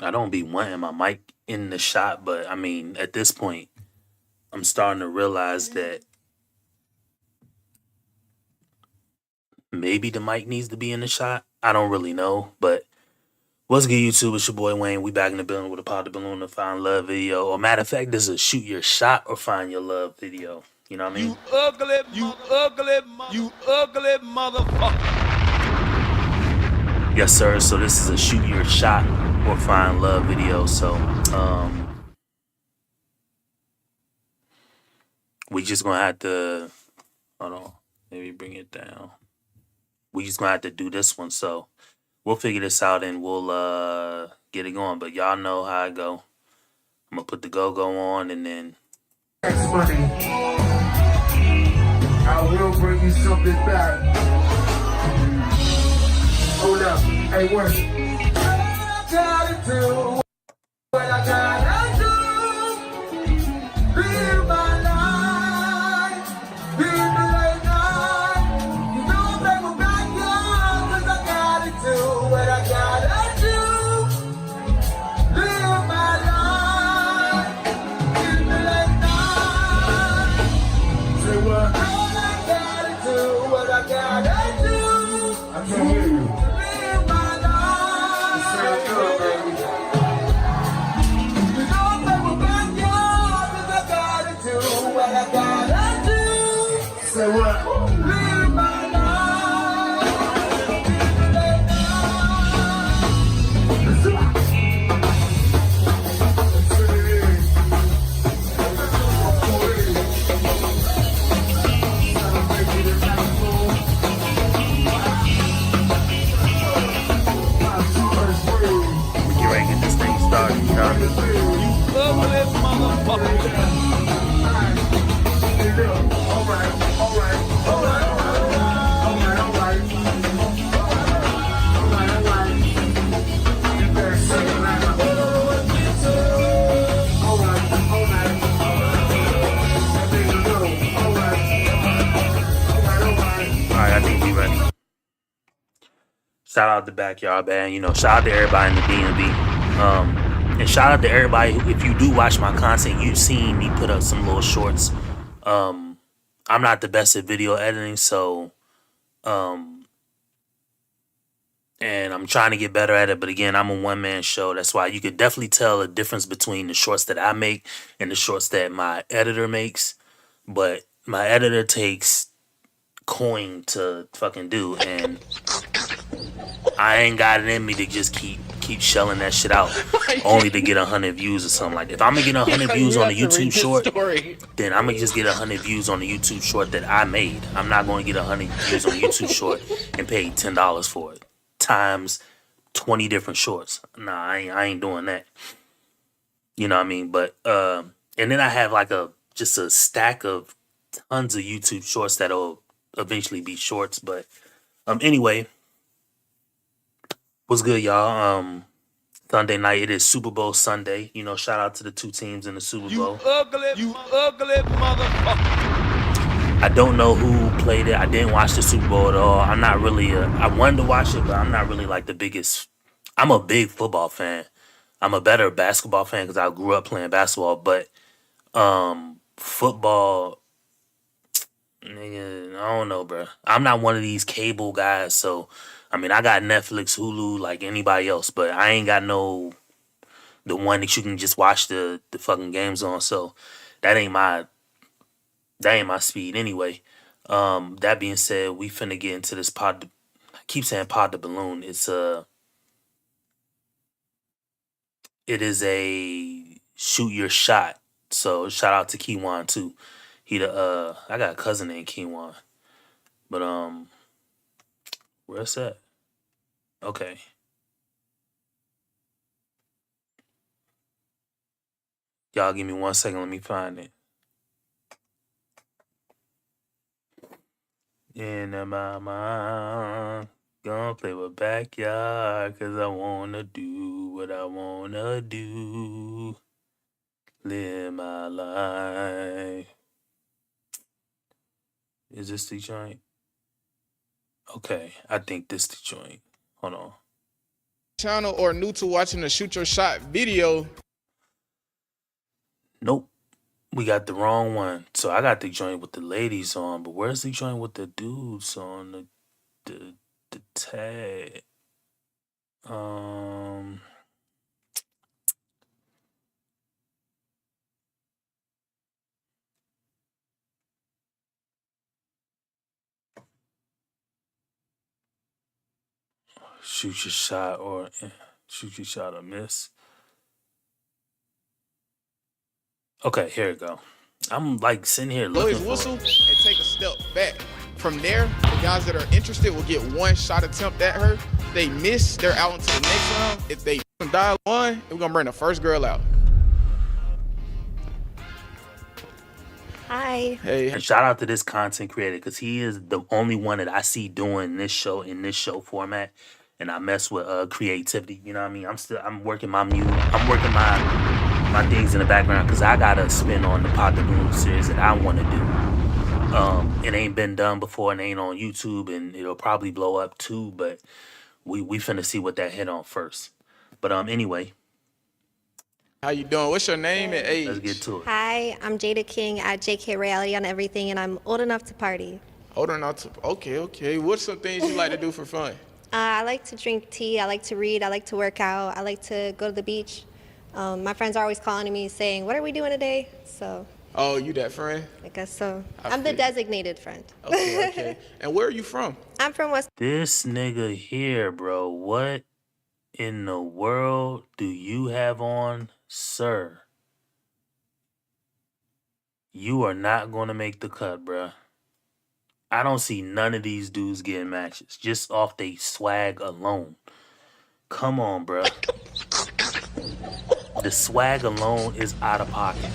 I don't be wanting my mic in the shot, but I mean, at this point, I'm starting to realize that maybe the mic needs to be in the shot. I don't really know, but what's good, YouTube? It's your boy Wayne. We back in the building with a Pod the Balloon to Find Love video. Or matter of fact, this is a Shoot Your Shot or Find Your Love video. You know what I mean? You ugly motherfucker. Yes, sir. So this is a Shoot Your Shot or Find Love video. So we just gonna have to hold on. Maybe bring it down. We just gonna have to do this one. So we'll figure this out and we'll get it going. But y'all know how I go. I'm gonna put the go-go on and then Next money, I will bring you something back. Hold up, hey, work. I gotta do what I gotta do. Live my life, live the late night. You know I'm back with back, y'all, 'cause I gotta do what I gotta do. Live my life, live the late night. Say what? All I gotta do, what I gotta do. I can't hear you. Live my life. Say it good, baby. You know I'm back with back, y'all, 'cause I gotta do what I gotta do. Say what? Live my life. Live the late night. Let's do it. we get ready to get this thing started. You know what I mean? Ugly motherfucker. Alright, I think we ready. Shout out the Backyard Band, you know, shout out to everybody in the DMV. And shout out to everybody who, if you do watch my content, you've seen me put up some little shorts. I'm not the best at video editing, so and I'm trying to get better at it, but again, I'm a one-man show. That's why you could definitely tell a difference between the shorts that I make and the shorts that my editor makes. But my editor takes coin to fucking do, and I ain't got it in me to just keep shelling that shit out only to get 100 views or something like that. If I'm gonna get 100 views on a YouTube short, then I'm gonna just get 100 views on the YouTube short that I made. I'm not gonna get 100 views on a YouTube short and pay $10 for it times 20 different shorts. Nah, I ain't doing that. You know what I mean? But and then I have like just a stack of tons of YouTube shorts that'll eventually be shorts. But anyway, what's good, y'all? Sunday night, it is Super Bowl Sunday. You know, shout out to the two teams in the Super Bowl. You ugly motherfucker. I don't know who played it. I didn't watch the Super Bowl at all. I'm not really I wanted to watch it, but I'm not really like the biggest. I'm a big football fan. I'm a better basketball fan because I grew up playing basketball, but football, nigga, I don't know, bro. I'm not one of these cable guys, so I mean, I got Netflix, Hulu, like anybody else, but I ain't got the one that you can just watch the fucking games on. So that ain't my speed anyway. That being said, we finna get into this pod. I keep saying Pod the Balloon. It is a Shoot Your Shot. So shout out to Kiwan too. I got a cousin named Kiwan. But where's that? Okay. Y'all give me 1 second, let me find it. In my mind, gonna play with backyard, cause I wanna do what I wanna do. Live my life. Is this the joint? Okay, I think this the joint. Hold on. channel or new to watching the Shoot Your Shot video. Nope. We got the wrong one. So I got the joint with the ladies on, but where's the joint with the dudes on the tag? Shoot your shot or shoot your shot or miss. Okay, here we go. I'm like sitting here Blow looking his for whistle it. and take a step back. From there, the guys that are interested will get one shot attempt at her. If they miss, they're out into the next round. If they dial one, we're gonna bring the first girl out. Hi. Hey, And shout out to this content creator because he is the only one that I see doing this show in this show format. And I mess with creativity. You know what I mean? I'm working my I'm working my things in the background because I gotta spin on the Pot the Boom series that I want to do. It ain't been done before and ain't on YouTube, and it'll probably blow up too. But we finna see what that hit on first. But anyway, how you doing? What's your name and age? let's get to it. Hi, I'm Jada King at JK Reality on everything, and I'm old enough to party. Old enough to, okay. What's some things you like to do for fun? I like to drink tea, I like to read, I like to work out, I like to go to the beach. My friends are always calling me saying, what are we doing today? So Oh, you that friend? I guess so. I I'm the feel- designated friend. Okay. And where are you from? I'm from West. This nigga here, bro. What in the world do you have on, sir? You are not gonna make the cut, bruh. I don't see none of these dudes getting matches just off they swag alone. Come on, bruh. The swag alone is out of pocket.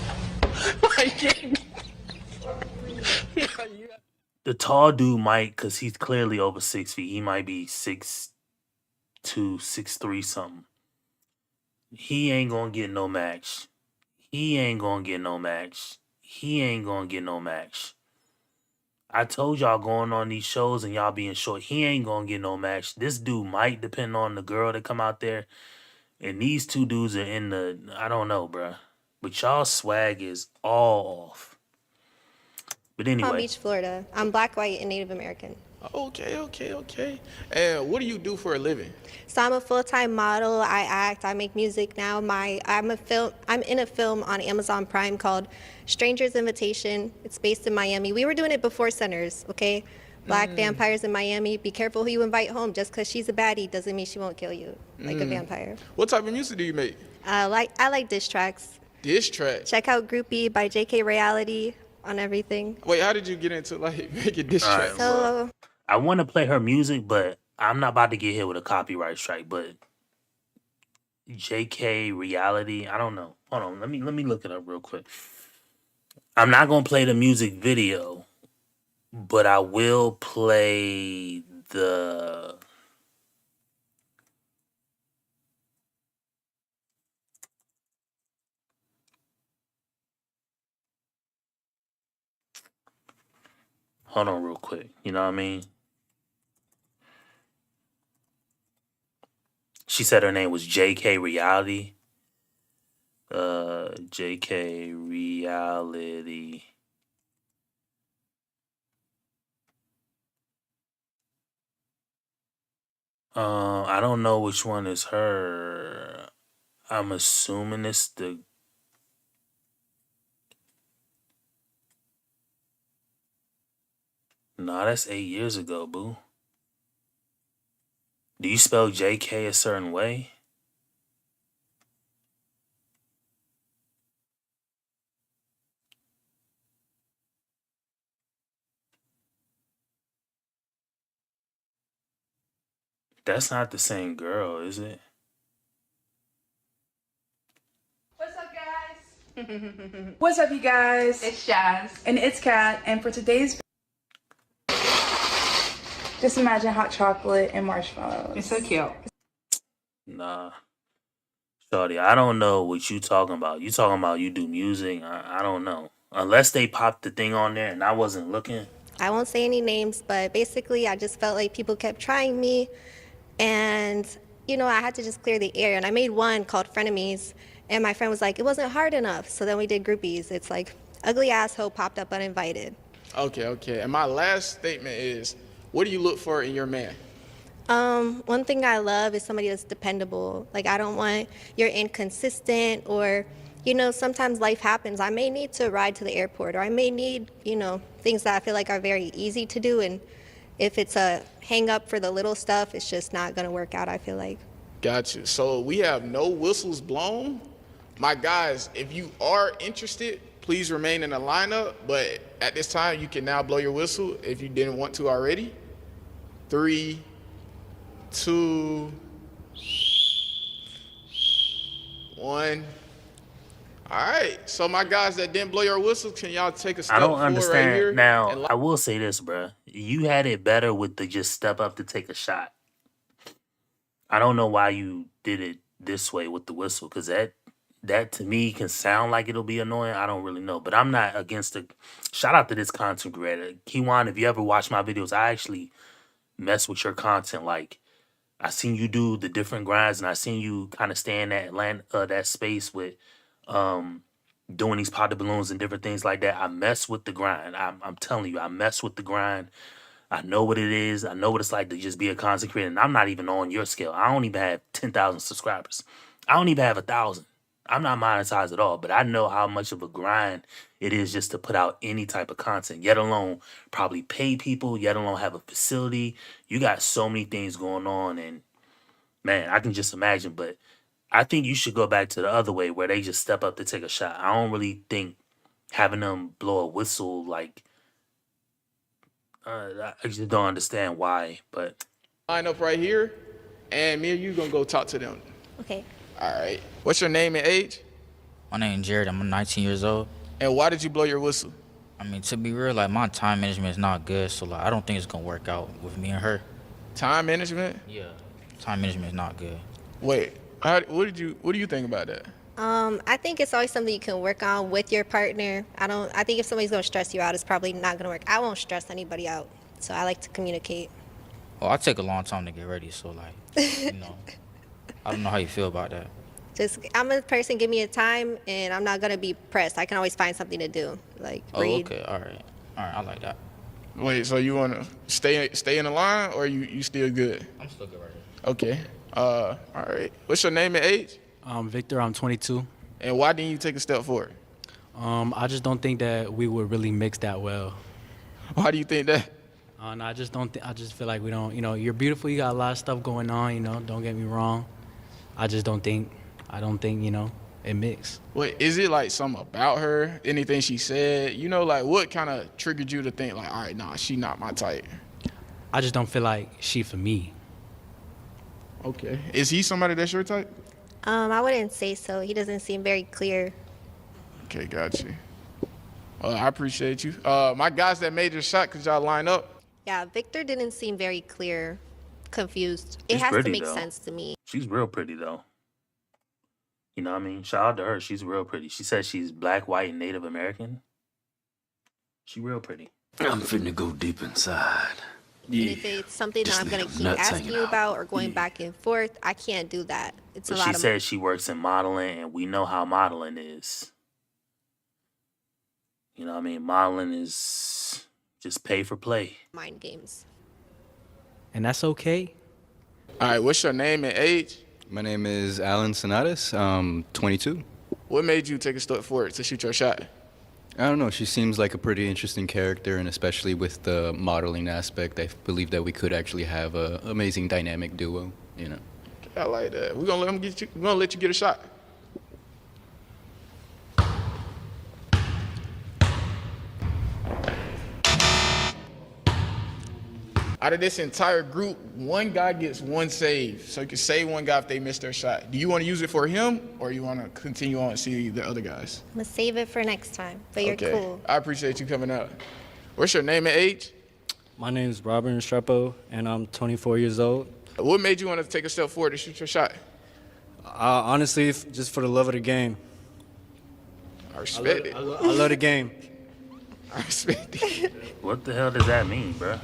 The tall dude might, cause he's clearly over 6 feet. He might be 6'2", 6'3", something. He ain't gonna get no match. He ain't gonna get no match. He ain't gonna get no match. I told y'all going on these shows and y'all being short. He ain't gonna get no match. This dude might depend on the girl that come out there. And these two dudes are in the, I don't know, bruh. But y'all swag is all off. But Palm anyway, Beach, Florida. I'm black, white, and Native American. Okay. And what do you do for a living? So I'm a full-time model. I act. I make music now. I'm in a film on Amazon Prime called Stranger's Invitation. It's based in Miami. We were doing it before Centers, okay? Black vampires in Miami. Be careful who you invite home. Just because she's a baddie doesn't mean she won't kill you like a vampire. What type of music do you make? I like diss tracks. Diss track. Check out Groupie by JK Reality on everything. Wait, how did you get into like making diss All right, tracks? So I want to play her music, but I'm not about to get hit with a copyright strike. But JK Reality, I don't know. Hold on, let me look it up real quick. I'm not gonna play the music video, but I will play the. Hold on, real quick. You know what I mean? She said her name was JK Reality. JK Reality. I don't know which one is her. I'm assuming it's the. Nah, that's 8 years ago, boo. Do you spell JK a certain way? That's not the same girl, is it? What's up, you guys? It's Jazz. And it's Kat. And for today's, just imagine hot chocolate and marshmallows. It's so cute. Nah. Shorty, I don't know what you talking about. You talking about you do music? I don't know. Unless they popped the thing on there and I wasn't looking. I won't say any names, but basically I just felt like people kept trying me, and I had to just clear the air. And I made one called Frenemies, and my friend was like, it wasn't hard enough. So then we did Groupies. It's like, ugly asshole popped up uninvited. Okay. And my last statement is, what do you look for in your man? One thing I love is somebody that's dependable. Like, I don't want you're inconsistent or, sometimes life happens. I may need to ride to the airport, or I may need, things that I feel like are very easy to do. And if it's a hang up for the little stuff, it's just not going to work out, I feel like. Gotcha. So we have no whistles blown. My guys, if you are interested, please remain in the lineup. But at this time, you can now blow your whistle if you didn't want to already. 3, 2, 1. All right. So my guys that didn't blow your whistle, can y'all take a step I don't forward understand. right here? Now, and I will say this, bruh. You had it better with the just step up to take a shot. I don't know why you did it this way with the whistle, because that to me can sound like it'll be annoying. I don't really know, but I'm not against it. Shout out to this content creator, Kiwan. If you ever watch my videos, I actually mess with your content. Like, I seen you do the different grinds, and I seen you kind of stay in that space with doing these powder balloons and different things like that. I mess with the grind. I'm telling you, I mess with the grind. I know what it is. I know what it's like to just be a content creator. And I'm not even on your scale. I don't even have 10,000 subscribers. I don't even have 1,000. I'm not monetized at all, but I know how much of a grind it is just to put out any type of content, yet alone probably pay people, yet alone have a facility. You got so many things going on, and man, I can just imagine. But I think you should go back to the other way where they just step up to take a shot. I don't really think having them blow a whistle, like, I just don't understand why. But line up right here, and me and you gonna go talk to them. Okay. All right. What's your name and age? My name is Jared. I'm 19 years old. And why did you blow your whistle? I mean, to be real, like, my time management is not good, so like, I don't think it's gonna work out with me and her. Time management? Yeah. Time management is not good. Wait. What do you think about that? I think it's always something you can work on with your partner. I think if somebody's going to stress you out, it's probably not going to work. I won't stress anybody out, so I like to communicate. Well, I take a long time to get ready, so like, I don't know how you feel about that. I'm a person, give me a time, and I'm not going to be pressed. I can always find something to do, like read. Okay, all right, I like that. Wait, so you want to stay in the line, or you still good? I'm still good right here. Okay. All right. What's your name and age? Victor, I'm 22. And why didn't you take a step forward? I just don't think that we would really mix that well. Why do you think that? No, I just don't. I just feel like we don't. You're beautiful. You got a lot of stuff going on. Don't get me wrong. I just don't think. I don't think it mix. Wait, is it like something about her? Anything she said? Like what kind of triggered you to think like, all right, nah, she not my type? I just don't feel like she for me. Okay. Is he somebody that's your type? I wouldn't say so. He doesn't seem very clear. Okay, got you. I appreciate you. My guys that made your shot, could y'all line up? Yeah, Victor didn't seem very clear, confused. It She's has to pretty, make though. sense to me. she's real pretty, though. You know what I mean? Shout out to her. She's real pretty. She says she's black, white, and Native American. She real pretty. I'm finna go deep inside. And if it's something that Just I'm going to leave keep nuts asking hanging you out. about or going back and forth, I can't do that. It's But a lot she of says she works in modeling, and we know how modeling is. You know what I mean? Modeling is just pay for play. mind games. And that's okay. All right, what's your name and age? My name is Alan Sonatas. 22. What made you take a step forward to shoot your shot? I don't know. She seems like a pretty interesting character, and especially with the modeling aspect, I believe that we could actually have a amazing dynamic duo. I like that. We're gonna let you get a shot. Out of this entire group, one guy gets one save. So you can save one guy if they miss their shot. Do you want to use it for him, or you want to continue on and see the other guys? I'm going to save it for next time, but you're Okay. cool. I appreciate you coming out. What's your name and age? My name is Robert Estrepo, and I'm 24 years old. What made you want to take a step forward to shoot your shot? Honestly, just for the love of the game. I respect it. I love the game. I respect it. What the hell does that mean, bruh?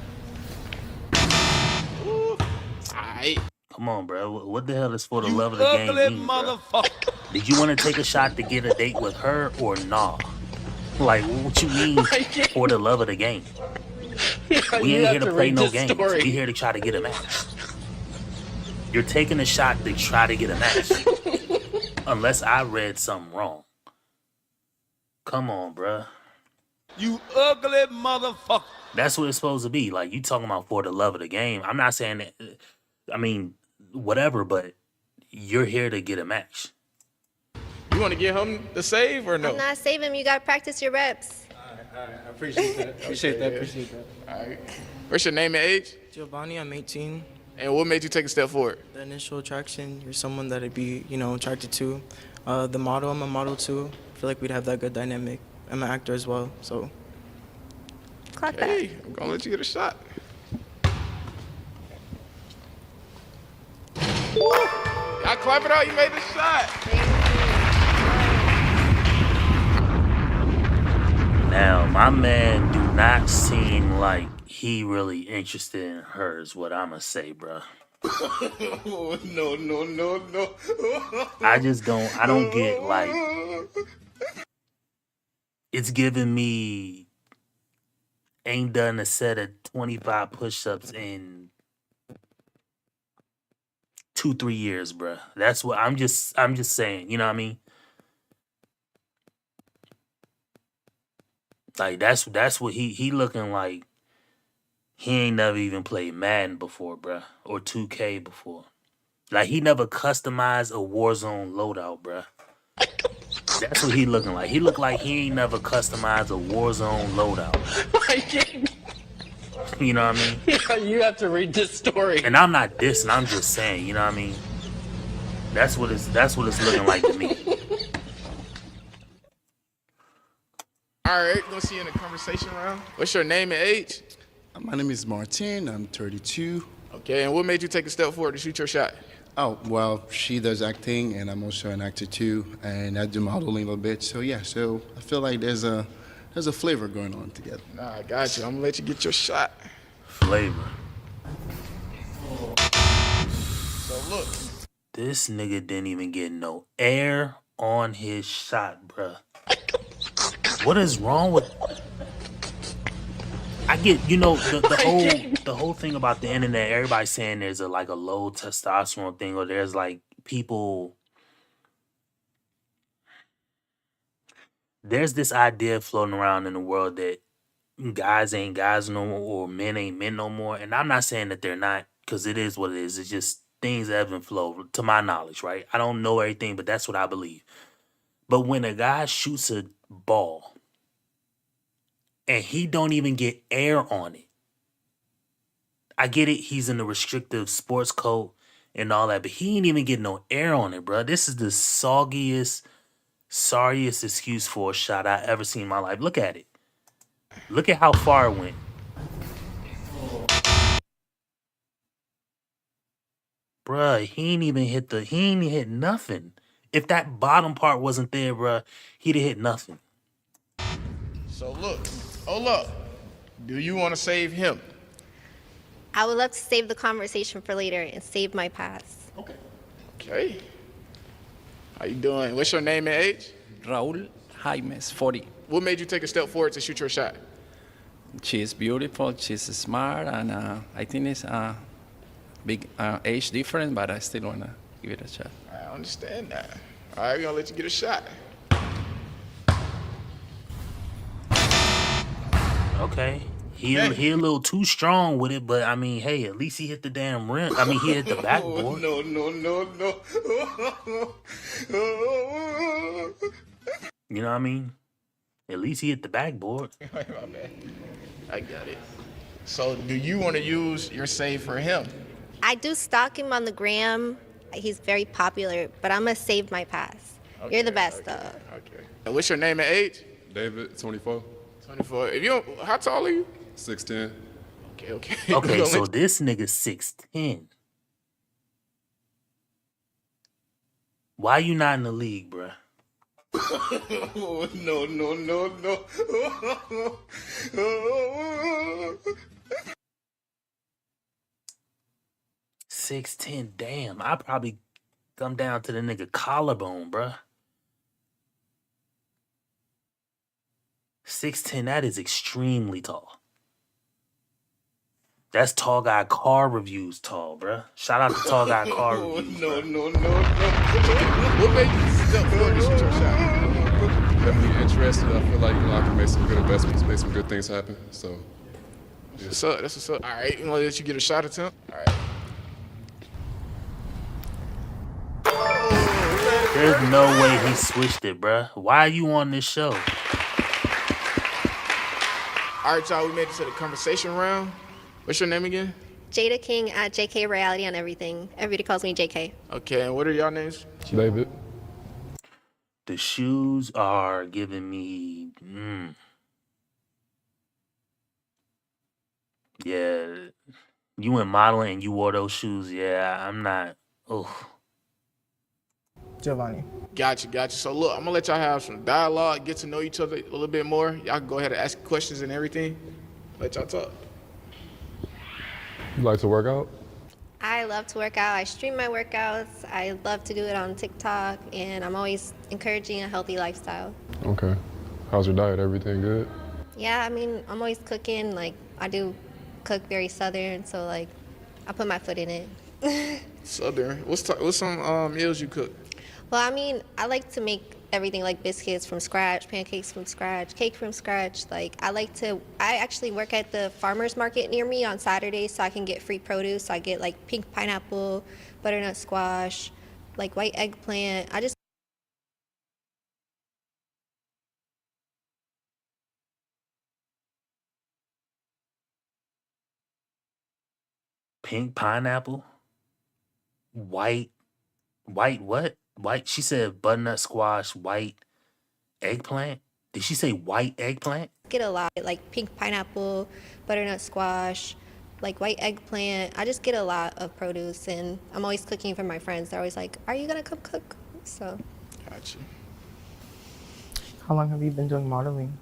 Alright. Come on, bro. What the hell is for the You love of the game ugly mean, bro? motherfucker. Did you want to take a shot to get a date with her or nah? Like, what you mean for the love of the game? We ain't here to play no games. We here to try to get a match. You're taking a shot to try to get a match. Unless I read something wrong. Come on, bruh. You ugly motherfucker. That's what it's supposed to be. Like, you talking about for the love of the game. I'm not saying that, I mean, whatever, but you're here to get a match. You want to get him the save or no? I'm not saving. You got to practice your reps. All right. I appreciate that. Appreciate that. All right. What's your name and age? Giovanni, I'm 18. And what made you take a step forward? The initial attraction, you're someone that I'd be, attracted to. The model, I'm a model too. I feel like we'd have that good dynamic. I'm an actor as well, so. Clock Hey, that. I'm gonna let you get a shot. Y'all clap it out, you made the shot. Now, my man do not seem like he really interested in her is what I'ma say, bruh. No. I don't get, like, it's giving me ain't done a set of 25 push-ups in 2-3 years, bruh. That's what I'm just saying, you know what I mean? Like, that's what he looking like. He ain't never even played Madden before, bruh, or 2K before. Like, he never customized a Warzone loadout, bruh. That's what he looking like. He look like he ain't never customized a Warzone loadout. You know what I mean? You have to read this story. And I'm not dissing. I'm just saying. You know what I mean? That's what it's looking like to me. All right, gonna see you in the conversation round. What's your name and age? My name is Martin. I'm 32. Okay, and what made you take a step forward to shoot your shot? Oh, well, she does acting, and I'm also an actor too, and I do modeling a little bit. So yeah, so I feel like there's a flavor going on together. Nah, I got you. I'm gonna let you get your shot. Flavor. So look. This nigga didn't even get no air on his shot, bruh. What is wrong with... I get, the whole thing about the internet, everybody saying there's a low testosterone thing, or there's like people... There's this idea floating around in the world that guys ain't guys no more, or men ain't men no more. And I'm not saying that they're not, because it is what it is. It's just things ebb and flow, to my knowledge, right? I don't know everything, but that's what I believe. But when a guy shoots a ball and he don't even get air on it, I get it, he's in the restrictive sports code and all that, but he ain't even getting no air on it, bro. This is the sorriest excuse for a shot I ever seen in my life. Look at it. Look at how far it went. Bruh, he ain't even hit nothing. If that bottom part wasn't there, bruh, he'd have hit nothing. So look, hold up. Do you want to save him? I would love to save the conversation for later and save my pass. Okay. How you doing? What's your name and age? Raul Jaimes, 40. What made you take a step forward to shoot your shot? She's beautiful, she's smart, and I think it's a big age difference, but I still want to give it a shot. I understand that. All right, we're going to let you get a shot. Okay. He a little too strong with it, but I mean, hey, at least he hit the damn rim. I mean, he hit the backboard. No. You know what I mean? At least he hit the backboard. My bad. I got it. So do you want to use your save for him? I do stalk him on the gram. He's very popular, but I'm going to save my pass. You're the best, though. Okay. And what's your name and age? David, 24. 24. If you don't, how tall are you? 6'10". Okay. Okay, so this nigga's 6'10". Why you not in the league, bruh? No. 6'10". Damn, I probably come down to the nigga collarbone, bruh. 6'10", that is extremely tall. That's tall guy car reviews tall, bruh. Shout out to tall guy car reviews, No, bruh. no, no, no. What made you step forward to shoot your shot? Definitely interested. I feel like I can make some good investments, make some good things happen. So, That's what's up. That's what's up. All right, you want to let you get a shot attempt? All right. There's no way he switched it, bruh. Why are you on this show? All right, y'all. We made it to the conversation round. What's your name again? Jada King at JK Reality on everything. Everybody calls me JK. Okay, and what are y'all names? David. The shoes are giving me. Yeah, you went modeling and you wore those shoes. Yeah, I'm not. Oh, Giovanni. Gotcha. So look, I'm gonna let y'all have some dialogue, get to know each other a little bit more. Y'all can go ahead and ask questions and everything. Let y'all talk. You like to work out? I love to work out. I stream my workouts. I love to do it on TikTok, and I'm always encouraging a healthy lifestyle. Okay. How's your diet? Everything good? Yeah, I mean, I'm always cooking. Like, I do cook very Southern, so, like, I put my foot in it. Southern. What's some meals you cook? Well, I mean, I like to make everything like biscuits from scratch, pancakes from scratch, cake from scratch. Like, I actually work at the farmer's market near me on Saturdays so I can get free produce. So I get like pink pineapple, butternut squash, like white eggplant. pink pineapple, white what? White. She said butternut squash, white eggplant. Did she say white eggplant? Get a lot, like pink pineapple, butternut squash, like white eggplant. I just get a lot of produce, and I'm always cooking for my friends. They're always like, "Are you gonna come cook?" So. Gotcha. How long have you been doing modeling?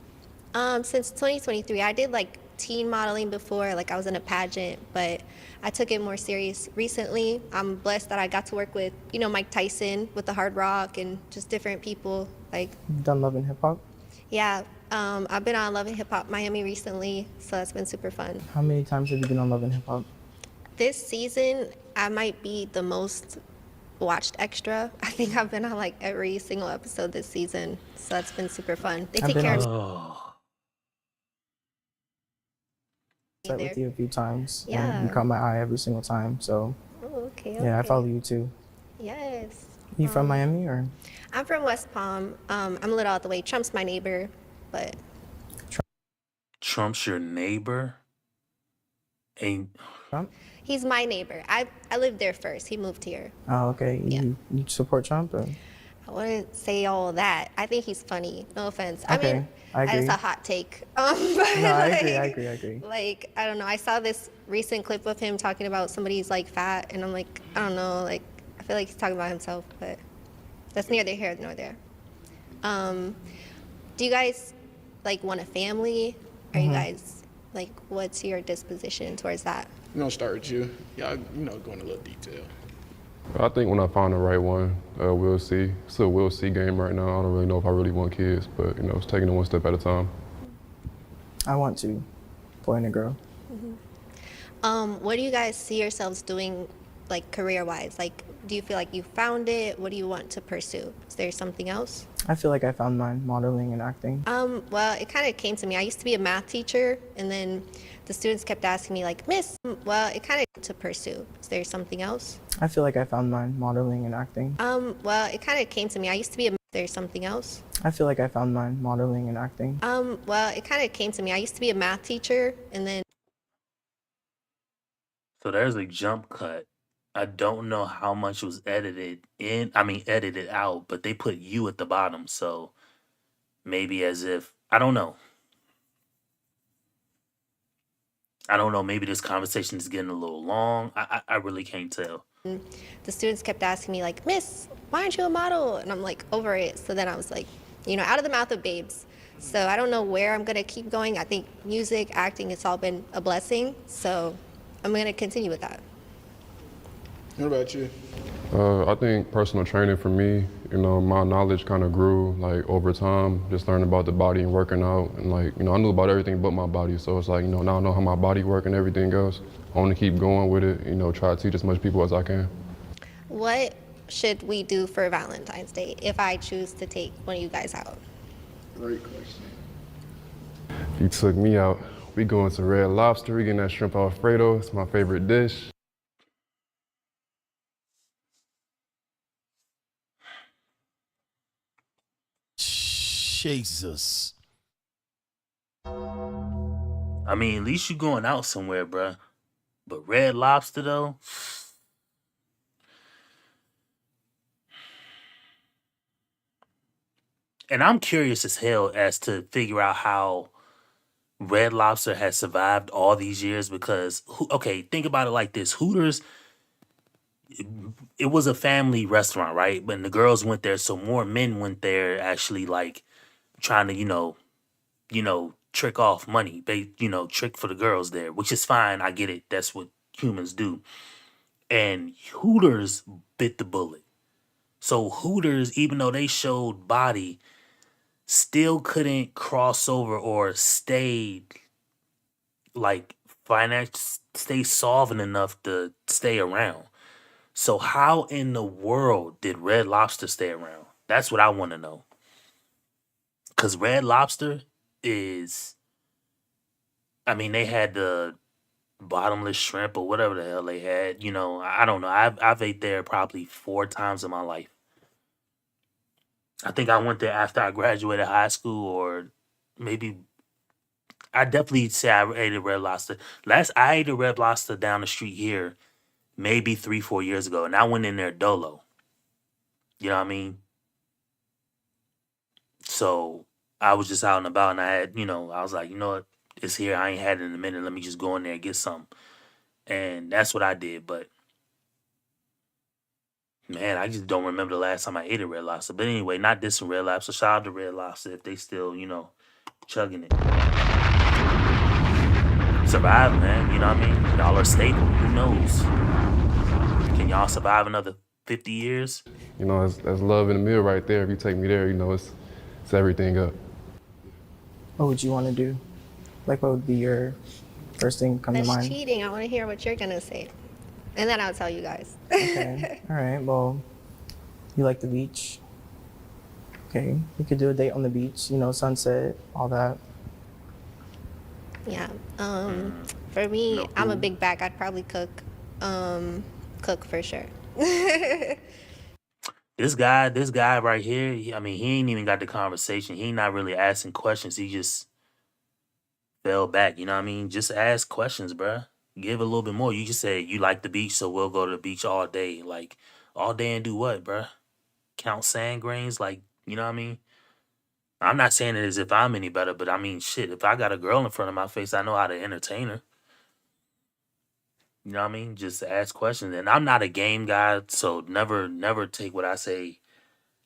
Since 2023, I did like teen modeling before, like I was in a pageant, but I took it more serious recently. I'm blessed that I got to work with, Mike Tyson with the Hard Rock and just different people. Like, You've done Love and Hip Hop? Yeah, I've been on Love and Hip Hop Miami recently, so that's been super fun. How many times have you been on Love and Hip Hop? This season, I might be the most watched extra. I think I've been on like every single episode this season, so that's been super fun. They take care of Met with you a few times. Yeah. And you caught my eye every single time. So Oh, okay. yeah, I follow you too. Yes. You from Miami or? I'm from West Palm. I'm a little out the way. Trump's my neighbor, but Trump's your neighbor? Ain't Trump? he's my neighbor. I lived there first. He moved here. Oh, okay. You support Trump or? I wouldn't say all that. I think he's funny. No offense. Okay, I mean, I agree. that's a hot take. But No, I agree. Like, I don't know. I saw this recent clip of him talking about somebody's like fat, and I'm like, I don't know. Like, I feel like he's talking about himself, but that's neither here nor there. Do you guys like want a family? Are you guys like, what's your disposition towards that? We're gonna start with you. Y'all, go into a little detail. I think when I find the right one, we'll see. It's a we'll see game right now. I don't really know if I really want kids, but it's taking it one step at a time. I want to. Boy and a girl. What do you guys see yourselves doing, like career-wise? Like, do you feel like you found it? What do you want to pursue? Is there something else? I feel like I found mine, modeling and acting. Well, it kind of came to me. I used to be a math teacher, and then the students kept asking me, like, Miss, well, it kind of to pursue. Is there something else? I feel like I found mine, modeling and acting. Well, it kind of came to me. I used to be a. There's something else? I feel like I found mine, modeling and acting. Well, it kind of came to me. I used to be a math teacher, and then. So there's a jump cut. I don't know how much was edited out, but they put you at the bottom. So maybe as if, I don't know. Maybe this conversation is getting a little long. I really can't tell. The students kept asking me, like, Miss, why aren't you a model? And I'm like, over it. So then I was like, out of the mouth of babes. So I don't know where I'm going to keep going. I think music, acting, it's all been a blessing. So I'm going to continue with that. What about you? I think personal training for me, my knowledge kind of grew like over time, just learning about the body and working out. And like, I knew about everything but my body. So it's like, now I know how my body works and everything else. I want to keep going with it, try to teach as much people as I can. What should we do for Valentine's Day if I choose to take one of you guys out? Great question. If you took me out, we going to Red Lobster, we getting that shrimp Alfredo. It's my favorite dish. Jesus. I mean, at least you going out somewhere, bruh. But Red Lobster though, and I'm curious as hell as to figure out how Red Lobster has survived all these years because okay, think about it like this. Hooters, it was a family restaurant, right? But the girls went there, so more men went there actually like trying to, trick off money. They, trick for the girls there, which is fine. I get it. That's what humans do. And Hooters bit the bullet. So Hooters, even though they showed body, still couldn't cross over or stay like finance, stay solvent enough to stay around. So how in the world did Red Lobster stay around? That's what I want to know. Cause Red Lobster is, I mean, they had the bottomless shrimp or whatever the hell they had. I don't know. I've ate there probably 4 times in my life. I think I went there after I graduated high school, or maybe I definitely say I ate a Red Lobster. Last I ate a Red Lobster down the street here, maybe 3, 4 years ago, and I went in there dolo. You know what I mean? So I was just out and about, and I had, I was like, you know what, it's here. I ain't had it in a minute. Let me just go in there and get some, and that's what I did. But man, I just don't remember the last time I ate a Red Lobster. But anyway, not dissing Red Lobster. Shout out to Red Lobster if they still, chugging it. Survive, man. You know what I mean? Y'all are stable. Who knows? Can y'all survive another 50 years? That's love in the meal right there. If you take me there, it's everything up. What would you want to do? Like, what would be your first thing come That's to mind? cheating. I want to hear what you're gonna say, and then I'll tell you guys. Okay. All right. Well, you like the beach. Okay. You could do a date on the beach. Sunset, all that. Yeah. For me, I'm a big bag. I'd probably cook. Cook for sure. This guy right here, I mean, he ain't even got the conversation. He not really asking questions. He just fell back. You know what I mean? Just ask questions, bruh. Give a little bit more. You just say you like the beach, so we'll go to the beach all day. Like all day and do what, bruh? Count sand grains? Like, you know what I mean? I'm not saying it as if I'm any better, but I mean, shit, if I got a girl in front of my face, I know how to entertain her. You know what I mean? Just ask questions. And I'm not a game guy, so never take what I say,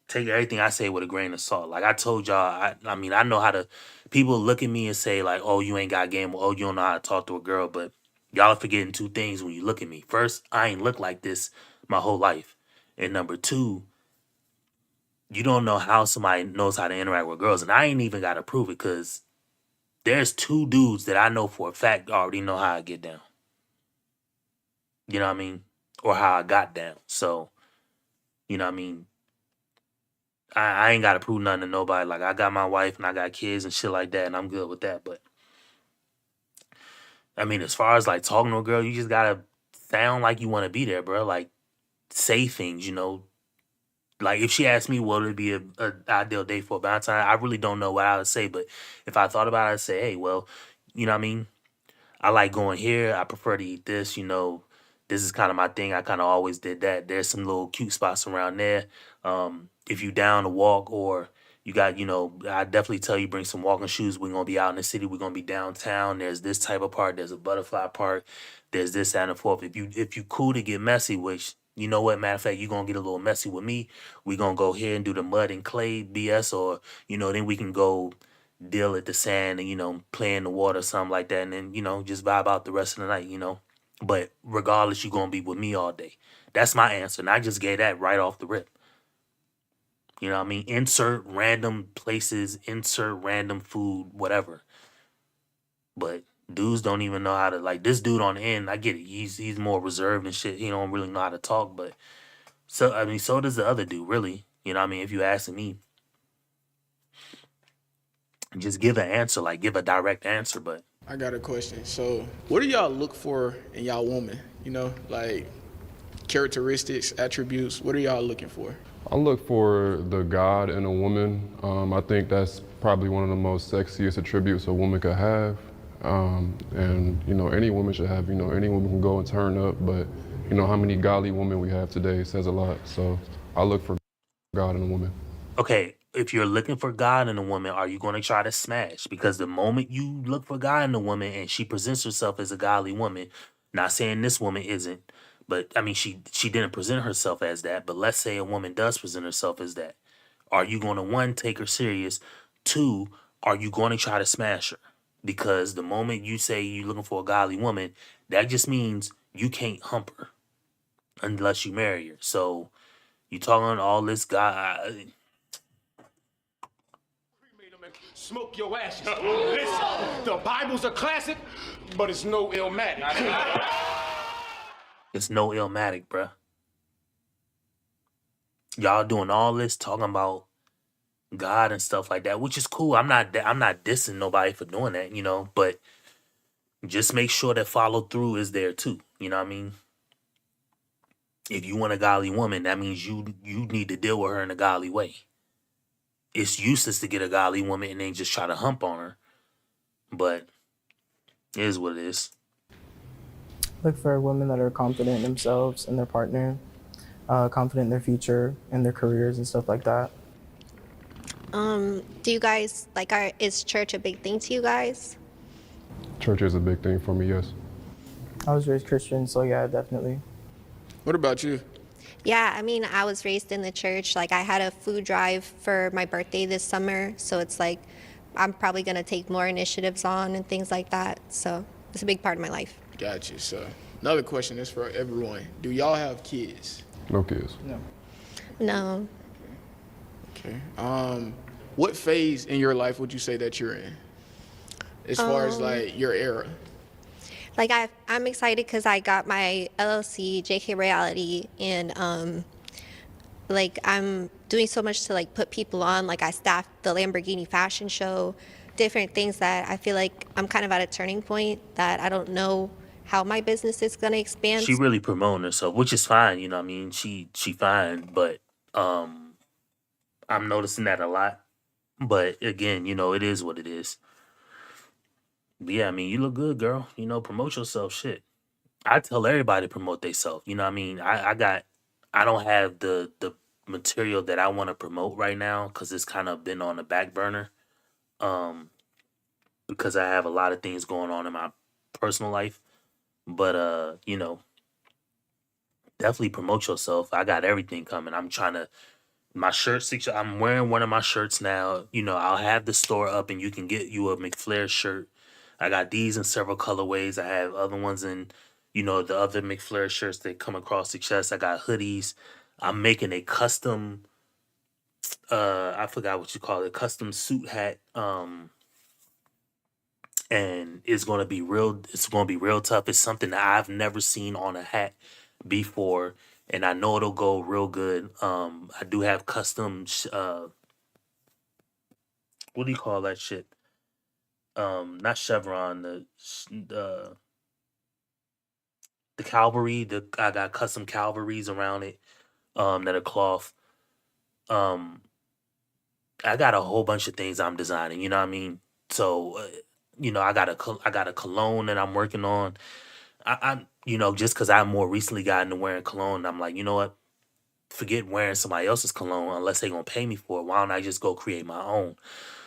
take everything I say with a grain of salt. Like I told y'all, I mean, I know how to, people look at me and say like, oh, you ain't got game, or oh, you don't know how to talk to a girl, but y'all are forgetting 2 things when you look at me. First, I ain't look like this my whole life. And number 2, you don't know how somebody knows how to interact with girls. And I ain't even got to prove it because there's 2 dudes that I know for a fact already know how I get down. You know what I mean? Or how I got down. So, you know what I mean? I ain't got to prove nothing to nobody. Like, I got my wife and I got kids and shit like that, and I'm good with that. But, I mean, as far as, like, talking to a girl, you just got to sound like you want to be there, bro. Like, say things, Like, if she asked me what would be a ideal date for Valentine, I really don't know what I would say. But if I thought about it, I'd say, hey, well, you know what I mean? I like going here. I prefer to eat this, This is kind of my thing. I kind of always did that. There's some little cute spots around there. If you down to walk or you got, I definitely tell you bring some walking shoes. We're gonna be out in the city. We're gonna be downtown. There's this type of park. There's a butterfly park. There's this and the forth. If you cool to get messy, which you know what, matter of fact, you're gonna get a little messy with me. We're gonna go here and do the mud and clay BS, or then we can go deal at the sand and play in the water, something like that, and then just vibe out the rest of the night. But regardless, you're gonna be with me all day. That's my answer. And I just gave that right off the rip. You know what I mean? Insert random places, insert random food, whatever. But dudes don't even know how to, like, this dude on the end, I get it. He's more reserved and shit. He don't really know how to talk, but so I mean, so does the other dude, really. You know what I mean? If you asking me, just give an answer, like give a direct answer, but I got a question. So, what do y'all look for in y'all woman? You know, like characteristics, attributes. What are y'all looking for? I look for the God in a woman. I think that's probably one of the most sexiest attributes a woman could have. And, you know, any woman should have, you know, any woman can go and turn up, but, you know, how many godly women we have today says a lot. So I look for God in a woman. okay, if you're looking for God in a woman, are you going to try to smash? Because the moment you look for God in a woman and she presents herself as a godly woman, not saying this woman isn't, but I mean she didn't present herself as that. But let's say a woman does present herself as that. Are you going to one, take her serious? Two, are you going to try to smash her? Because the moment you say you're looking for a godly woman, that just means you can't hump her unless you marry her. So you talking all this guy. Smoke your ashes. Listen, the Bible's a classic, but it's no Illmatic. It's no Illmatic, bruh. Y'all doing all this talking about God and stuff like that, which is cool. I'm not dissing nobody for doing that, you know, but just make sure that follow through is there too. You know what I mean? If you want a godly woman, that means you need to deal with her in a godly way. It's useless to get a godly woman and then just try to hump on her. But it is what it is. Look for women that are confident in themselves and their partner, confident in their future and their careers and stuff like that. Do you guys is church a big thing to you guys? Church is a big thing for me, yes. I was raised Christian, so yeah, definitely. What about you? Yeah, I mean, I was raised in the church. Like, I had a food drive for my birthday this summer, so it's like I'm probably gonna take more initiatives on and things like that. So it's a big part of my life. Gotcha. So, another question is for everyone. Do y'all have kids? No kids. No. No. Okay. What phase in your life would you say that you're in? As far as like your era? Like, I'm excited because I got my LLC, JK Reality, and like I'm doing so much to like put people on. Like, I staffed the Lamborghini fashion show, different things that I feel like I'm kind of at a turning point that I don't know how my business is gonna expand. She really promoting herself, which is fine, you know what I mean? She fine, but I'm noticing that a lot. But again, you know, it is what it is. But yeah, I mean, you look good, girl. You know, promote yourself. Shit. I tell everybody to promote themselves. You know what I mean? I don't have the material that I want to promote right now because it's kind of been on the back burner. Um, because I have a lot of things going on in my personal life. But you know, definitely promote yourself. I got everything coming. I'm trying to my shirt I'm wearing one of my shirts now. You know, I'll have the store up and you can get you a Mcflare shirt. I got these in several colorways. I have other ones in, you know, the other Mcflare shirts that come across the chest. I got hoodies. I'm making a custom I forgot what you call it, custom suit hat. And it's gonna be real tough. It's something that I've never seen on a hat before. And I know it'll go real good. I do have custom what do you call that shit? Not chevron, the cavalry. I got custom cavalries around it. That are cloth. Um, I got a whole bunch of things I'm designing. You know what I mean? So, you know, I got a cologne that I'm working on. I'm you know just because I more recently got into wearing cologne, I'm like, you know what? Forget wearing somebody else's cologne unless they gonna pay me for it. Why don't I just go create my own?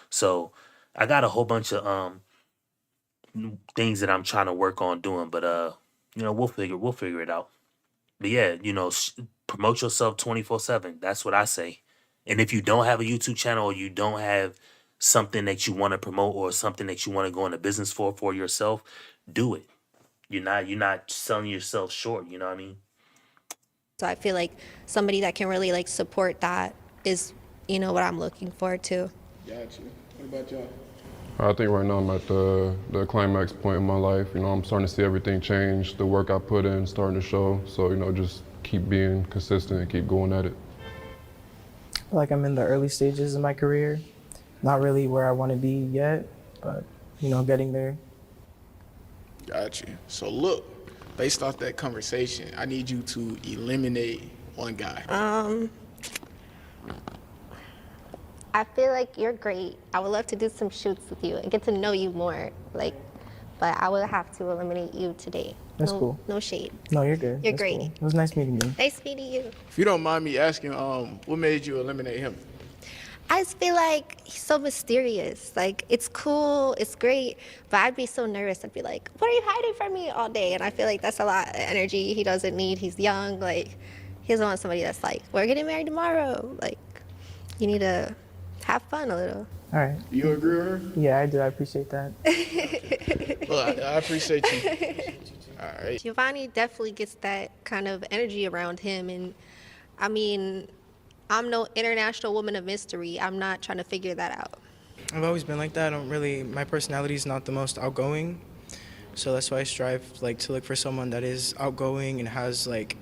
So, I got a whole bunch of things that I'm trying to work on doing, but you know, we'll figure it out. But yeah, you know, promote yourself 24/7. That's what I say. And if you don't have a YouTube channel or you don't have something that you want to promote or something that you want to go into business for yourself, do it. You're not selling yourself short, you know what I mean? So I feel like somebody that can really like support that is, you know, what I'm looking for too. Got you. What about y'all? I think right now I'm at the climax point in my life. You know, I'm starting to see everything change. The work I put in starting to show. So, you know, just keep being consistent and keep going at it. I feel like I'm in the early stages of my career. Not really where I want to be yet, but, you know, getting there. Got you. So look, based off that conversation, I need you to eliminate one guy. I feel like you're great. I would love to do some shoots with you and get to know you more. Like, but I would have to eliminate you today. That's cool. No shade. No, you're good. You're That's great. cool. It was nice meeting you. Nice meeting you. If you don't mind me asking, what made you eliminate him? I just feel like he's so mysterious. Like, it's cool, it's great, but I'd be so nervous. I'd be like, what are you hiding from me all day? And I feel like that's a lot of energy he doesn't need. He's young. Like, he doesn't want somebody that's like, we're getting married tomorrow. Like, you need to have fun a little. All right. You agree with her? Yeah, I do. I appreciate that. Well, I appreciate you. All right. Giovanni definitely gets that kind of energy around him. And I mean, I'm no international woman of mystery. I'm not trying to figure that out. I've always been like that. My personality is not the most outgoing. So that's why I strive like to look for someone that is outgoing and has like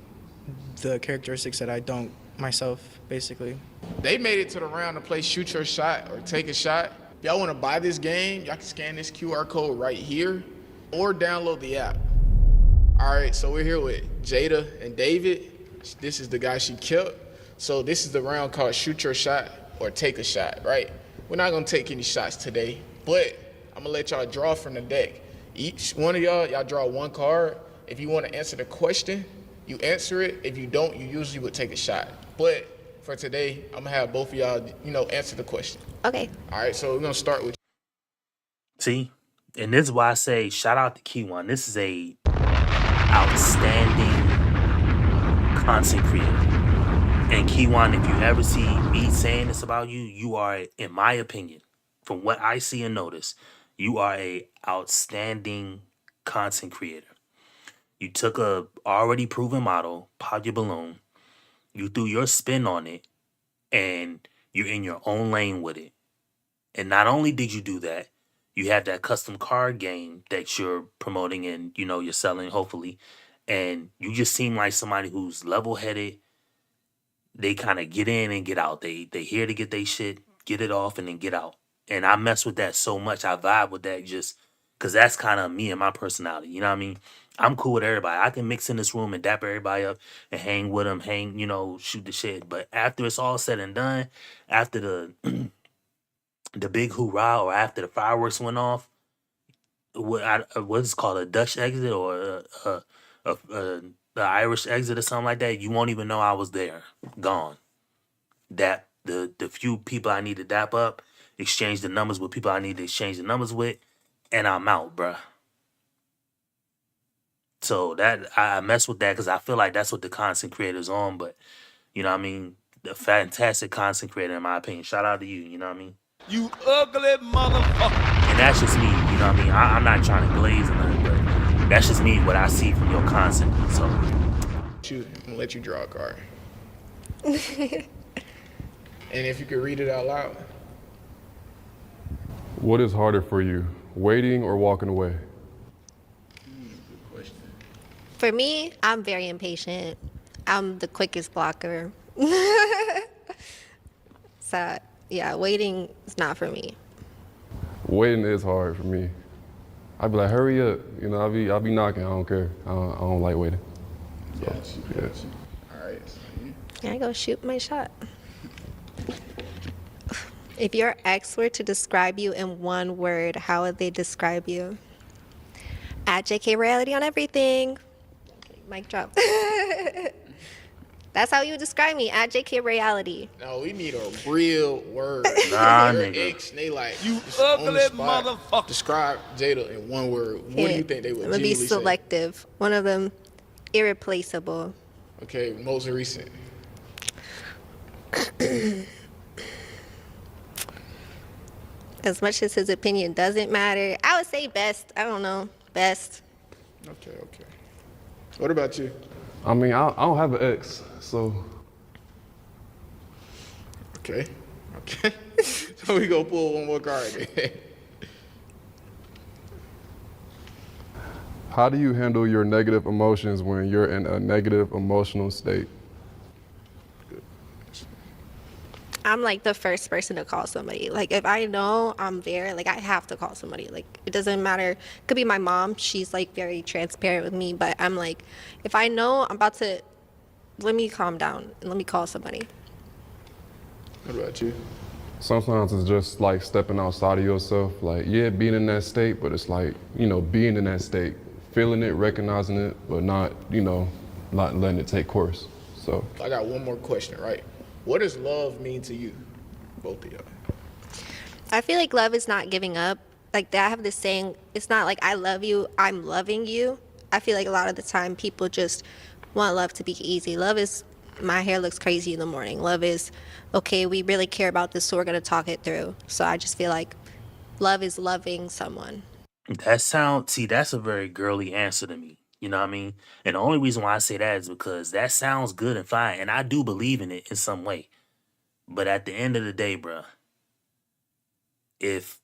the characteristics that I don't myself, basically. They made it to the round to play Shoot Your Shot or Take a Shot. If y'all want to buy this game, y'all can scan this QR code right here or download the app. All right, so we're here with Jada and David. This is the guy she killed. So this is the round called Shoot Your Shot or Take a Shot, right? We're not gonna take any shots today, but I'm gonna let y'all draw from the deck. Each one of y'all draw one card. If you wanna answer the question, you answer it. If you don't, you usually would take a shot. But for today, I'm gonna have both of y'all, answer the question. Okay. All right, so we're gonna start with See, and this is why I say shout out to Key1. This is a outstanding content creator. And Key1, if you ever see me saying this about you, you are, in my opinion, from what I see and notice, you are a outstanding content creator. You took a already proven model, Pop Your Balloon, you threw your spin on it, and you're in your own lane with it. And not only did you do that, you have that custom card game that you're promoting and, you're selling, hopefully. And you just seem like somebody who's level-headed. They kind of get in and get out. They here to get their shit, get it off, and then get out. And I mess with that so much. I vibe with that just because that's kind of me and my personality. You know what I mean? I'm cool with everybody. I can mix in this room and dap everybody up and hang with them, shoot the shit. But after it's all said and done, after the the big hoorah or after the fireworks went off, what's called a Dutch exit or the Irish exit or something like that, you won't even know I was there. Gone. That the few people I need to dap up, exchange the numbers with people I need to exchange the numbers with, and I'm out, bruh. So that I mess with that because I feel like that's what the content creator's on. But you know what I mean, the fantastic content creator in my opinion. Shout out to you. You know what I mean. You ugly motherfucker. And that's just me. You know what I mean. I'm not trying to glaze or nothing, but that's just me. What I see from your content. So I'm gonna let you draw a card. And if you could read it out loud. What is harder for you, waiting or walking away? Good question. For me, I'm very impatient. I'm the quickest blocker. So, yeah, waiting is not for me. Waiting is hard for me. I'd be like, hurry up. I'll be knocking. I don't care. I don't like waiting. So, Gotcha. All right. So Here I go shoot my shot. If your ex were to describe you in one word, how would they describe you? At JK Reality on everything. Okay, mic drop. That's how you would describe me, at JK Reality. No, we need a real word. Nah, Your nigga. ex, they like, You just on the ugly spot, motherfucker. Describe Jada in one word. What do you think they would I'm gonna be genuinely say? selective. One of them, irreplaceable. Okay, most recent. As much as his opinion doesn't matter, I would say best. I don't know, best. Okay. What about you? I mean, I don't have an ex, so. Okay. So we go pull one more card. How do you handle your negative emotions when you're in a negative emotional state? I'm like the first person to call somebody. Like if I know I'm there, like I have to call somebody. Like it doesn't matter. It could be my mom. She's like very transparent with me, but I'm like, if I know I'm about to, let me calm down and let me call somebody. What about you? Sometimes it's just like stepping outside of yourself. Like, yeah, being in that state, but it's like, being in that state, feeling it, recognizing it, but not letting it take course. So I got one more question, right? What does love mean to you, both of y'all? I feel like love is not giving up. Like I have this saying, it's not like I love you, I'm loving you. I feel like a lot of the time people just want love to be easy. Love is my hair looks crazy in the morning. Love is, okay, we really care about this, so we're gonna talk it through. So I just feel like love is loving someone. That's a very girly answer to me. You know what I mean? And the only reason why I say that is because that sounds good and fine, and I do believe in it in some way. But at the end of the day, bruh, if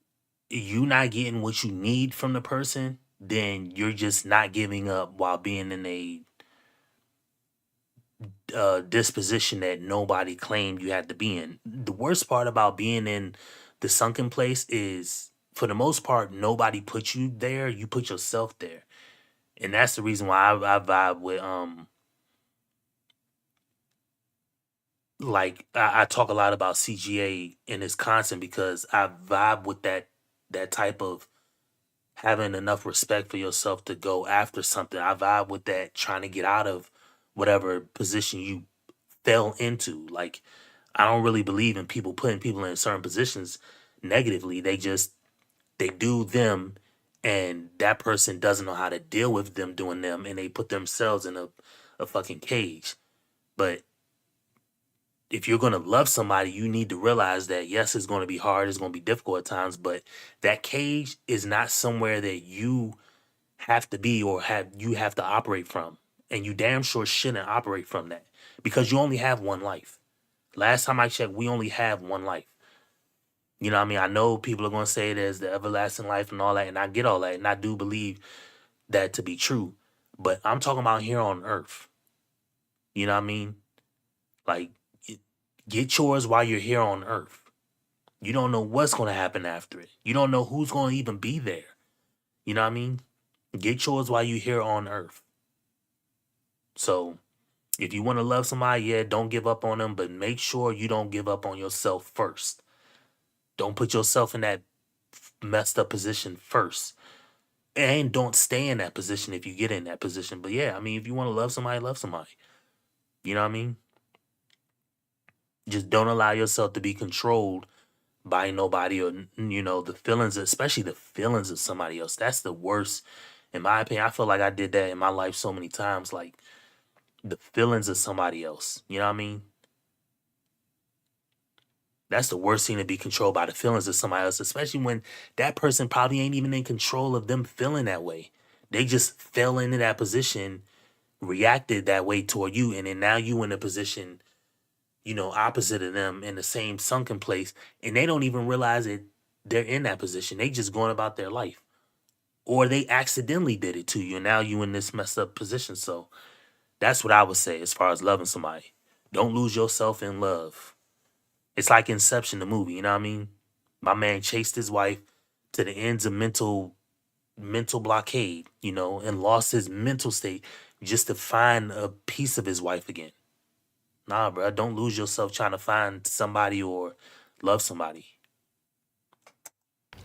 you not getting what you need from the person, then you're just not giving up while being in a disposition that nobody claimed you had to be in. The worst part about being in the sunken place is, for the most part, nobody put you there. You put yourself there, and that's the reason why I vibe with like I talk a lot about CGA in this content because I vibe with that type of having enough respect for yourself to go after something. I vibe with that, trying to get out of whatever position you fell into. Like, I don't really believe in people putting people in certain positions negatively. They do them, and that person doesn't know how to deal with them doing them, and they put themselves in a fucking cage. But if you're going to love somebody, you need to realize that yes, it's going to be hard, it's going to be difficult at times, but that cage is not somewhere that you have to be or have to operate from. And you damn sure shouldn't operate from that because you only have one life. Last time I checked, we only have one life. You know what I mean? I know people are going to say there's the everlasting life and all that, and I get all that, and I do believe that to be true. But I'm talking about here on earth. You know what I mean? Like, get yours while you're here on earth. You don't know what's going to happen after it. You don't know who's going to even be there. You know what I mean? Get yours while you're here on earth. So, if you want to love somebody, yeah, don't give up on them, but make sure you don't give up on yourself first. Don't put yourself in that messed up position first. And don't stay in that position if you get in that position. But yeah, I mean, if you want to love somebody, love somebody. You know what I mean? Just don't allow yourself to be controlled by nobody or, the feelings, especially the feelings of somebody else. That's the worst. In my opinion, I feel like I did that in my life so many times. Like, the feelings of somebody else. You know what I mean? That's the worst thing, to be controlled by the feelings of somebody else, especially when that person probably ain't even in control of them feeling that way. They just fell into that position, reacted that way toward you, and then now you in a position, opposite of them in the same sunken place, and they don't even realize that they're in that position. They just going about their life. Or they accidentally did it to you, and now you in this messed up position. So that's what I would say as far as loving somebody. Don't lose yourself in love. It's like Inception, the movie, you know what I mean? My man chased his wife to the ends of mental blockade, and lost his mental state just to find a piece of his wife again. Nah, bro, don't lose yourself trying to find somebody or love somebody.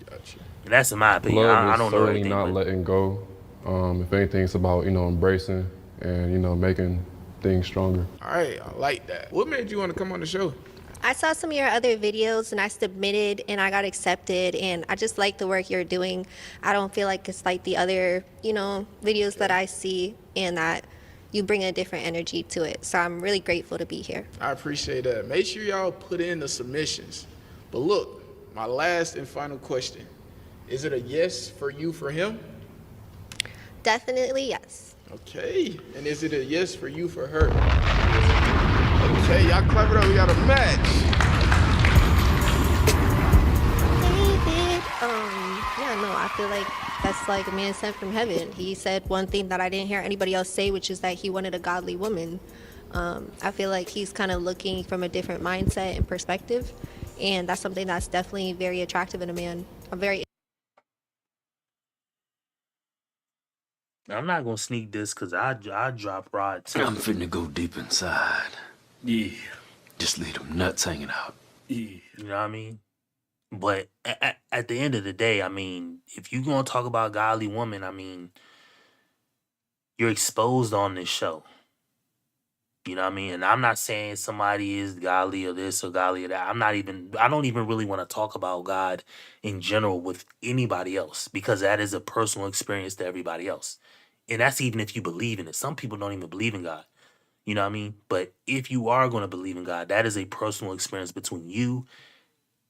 Gotcha. And that's in my opinion. Love I is don't know certainly everything, not but letting go. If anything, it's about, embracing and, making things stronger. All right, I like that. What made you want to come on the show? I saw some of your other videos and I submitted and I got accepted, and I just like the work you're doing. I don't feel like it's like the other, videos that I see, and that you bring a different energy to it. So I'm really grateful to be here. I appreciate that. Make sure y'all put in the submissions. But look, my last and final question. Is it a yes for you for him? Definitely yes. Okay. And is it a yes for you for her? Okay, y'all clap it up. We got a match. David. Yeah, no, I feel like that's like a man sent from heaven. He said one thing that I didn't hear anybody else say, which is that he wanted a godly woman. I feel like he's kind of looking from a different mindset and perspective, and that's something that's definitely very attractive in a man. I'm not gonna sneak this because I drop rod too. I'm finna go deep inside. Yeah. Just leave them nuts hanging out. Yeah. You know what I mean? But at the end of the day, I mean, if you're gonna talk about godly woman, I mean, you're exposed on this show. You know what I mean? And I'm not saying somebody is godly or this or godly or that. I don't even really want to talk about God in general with anybody else because that is a personal experience to everybody else. And that's even if you believe in it. Some people don't even believe in God. You know what I mean? But if you are going to believe in God, that is a personal experience between you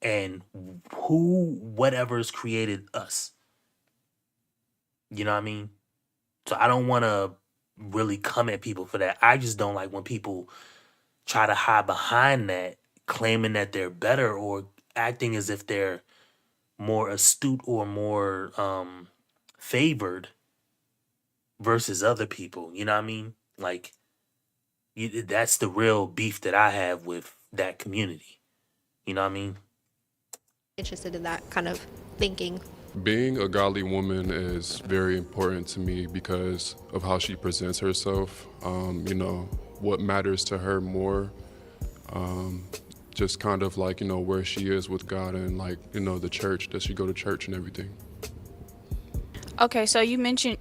and whatever's created us. You know what I mean? So I don't want to really come at people for that. I just don't like when people try to hide behind that, claiming that they're better or acting as if they're more astute or more favored versus other people. You know what I mean? Like, that's the real beef that I have with that community. You know what I mean? Interested in that kind of thinking. Being a godly woman is very important to me because of how she presents herself. You know, what matters to her more. Just kind of like, you know, where she is with God and like, you know, the church. Does she go to church and everything? Okay, so you mentioned,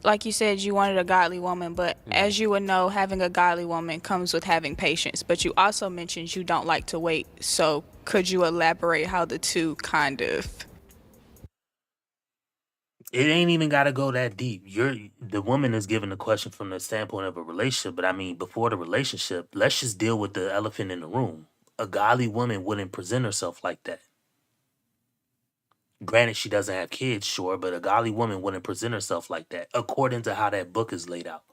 like you said, you wanted a godly woman, but as you would know, having a godly woman comes with having patience. But you also mentioned you don't like to wait. So could you elaborate how the two kind of... It ain't even got to go that deep. The woman is given the question from the standpoint of a relationship, but I mean, before the relationship, let's just deal with the elephant in the room. A godly woman wouldn't present herself like that. Granted, she doesn't have kids, sure, but a godly woman wouldn't present herself like that, according to how that book is laid out.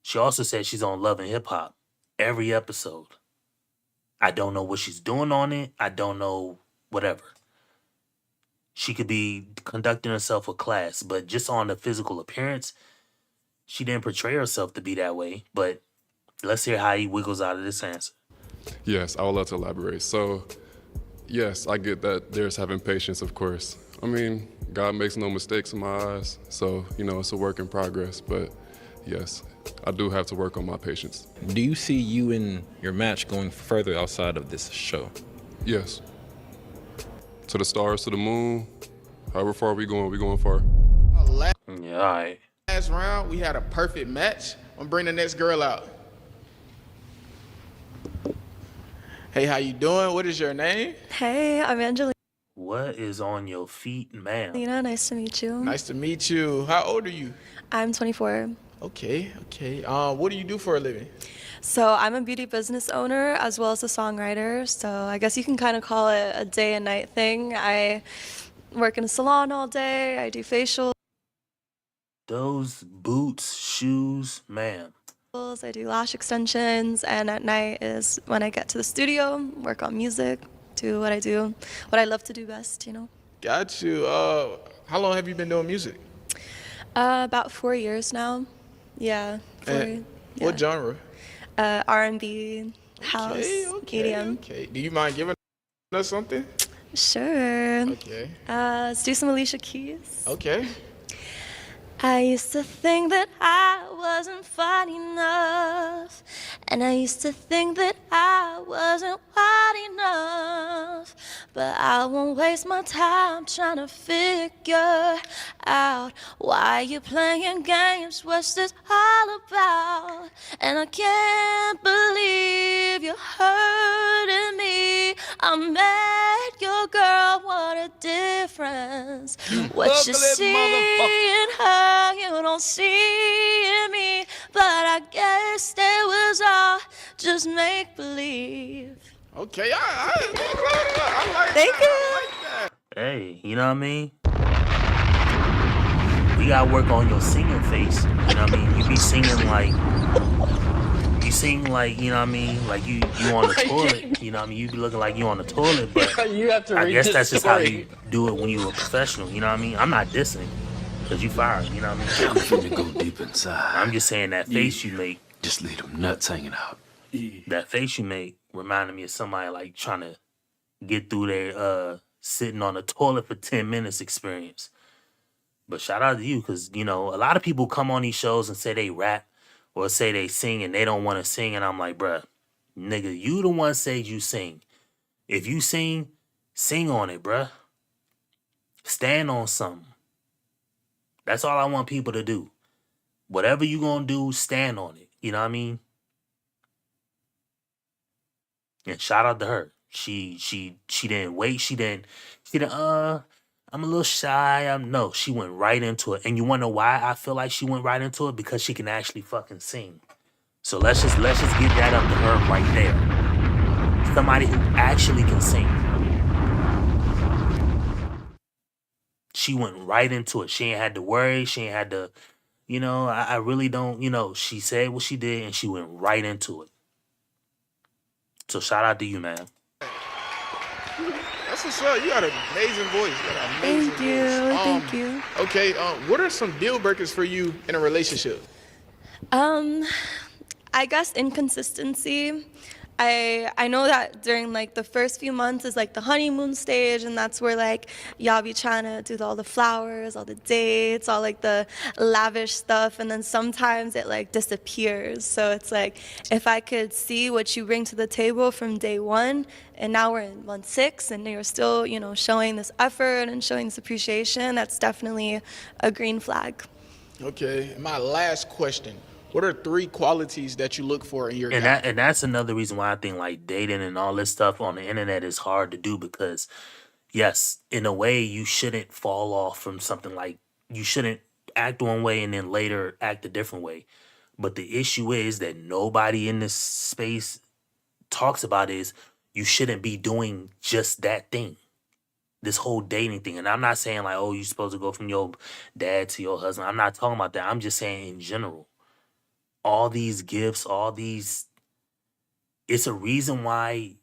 She also said she's on Love and Hip Hop every episode. I don't know what she's doing on it. I don't know whatever. She could be conducting herself a class, but just on the physical appearance, she didn't portray herself to be that way. But let's hear how he wiggles out of this answer. Yes, I would love to elaborate. So, yes, I get that there's having patience, of course. I mean, God makes no mistakes in my eyes, so, you know, it's a work in progress. But, yes, I do have to work on my patience. Do you see you in your match going further outside of this show? Yes. To the stars, to the moon, however far we going far. Yeah, all right. Last round, we had a perfect match. I'm bringing the next girl out. Hey, how you doing? What is your name? Hey, I'm Angelina. What is on your feet, ma'am? Nice to meet you. Nice to meet you. How old are you? I'm 24. Okay. What do you do for a living? So I'm a beauty business owner as well as a songwriter. So I guess you can kind of call it a day and night thing. I work in a salon all day. I do facials. Those boots, shoes, ma'am. I do lash extensions, and at night is when I get to the studio, work on music, do what I do, what I love to do best, you know. Got you. How long have you been doing music? About 4 years now. Yeah. What genre? R&B, house, EDM. Okay. Do you mind giving us something? Sure. Okay. Let's do some Alicia Keys. Okay. I used to think that I wasn't fine enough, and I used to think that I wasn't wide enough, but I won't waste my time trying to figure out why you're playing games, what's this all about, and I can't believe you're hurting me. I met your girl, what a difference. What you see in her, you don't see in me, but I guess that was all just make-believe. Okay, I like Thank that. you. I like that. Hey, you know what I mean? you gotta work on your singing face. You know what I mean? You be singing like you sing like, you know what I mean, like you on the toilet. You know what I mean? You be looking like you on the toilet, but You have to I read guess this that's just how you story. do it when you a professional. You know what I mean? I'm not dissing because you fired. You know what I mean? I'm finna go deep inside. I'm just saying that face you make. Just leave them nuts hanging out. That face you make reminded me of somebody like trying to get through their sitting on the toilet for 10 minutes experience. But shout out to you, because you know, a lot of people come on these shows and say they rap or say they sing and they don't want to sing, and I'm like, bruh, nigga, you the one said you sing. If you sing, sing on it, bruh. Stand on something. That's all I want people to do. Whatever you gonna do, stand on it. You know what I mean? And shout out to her. She didn't wait. She didn't I'm a little shy. No, she went right into it. And you wanna know why I feel like she went right into it? Because she can actually fucking sing. So let's just give that up to her right there. Somebody who actually can sing. She went right into it. She ain't had to worry. She ain't had to, you know, I really don't, you know, she said what she did and she went right into it. So shout out to you, man. That's what's up. You got an amazing voice. You got an amazing Thank you. voice. Thank you. Okay, what are some deal breakers for you in a relationship? I guess inconsistency. I know that during like the first few months is like the honeymoon stage, and that's where like y'all be trying to do all the flowers, all the dates, all like the lavish stuff, and then sometimes it like disappears. So it's like if I could see what you bring to the table from day one, and now we're in month 6 and you're still, you know, showing this effort and showing this appreciation, that's definitely a green flag. Okay, my last question. What are 3 qualities that you look for in your guy? And that's another reason why I think like dating and all this stuff on the internet is hard to do, because yes, in a way you shouldn't fall off from something. Like you shouldn't act one way and then later act a different way. But the issue is that nobody in this space talks about is you shouldn't be doing just that thing. This whole dating thing. And I'm not saying like, oh, you're supposed to go from your dad to your husband. I'm not talking about that. I'm just saying in general. All these gifts, it's a reason why,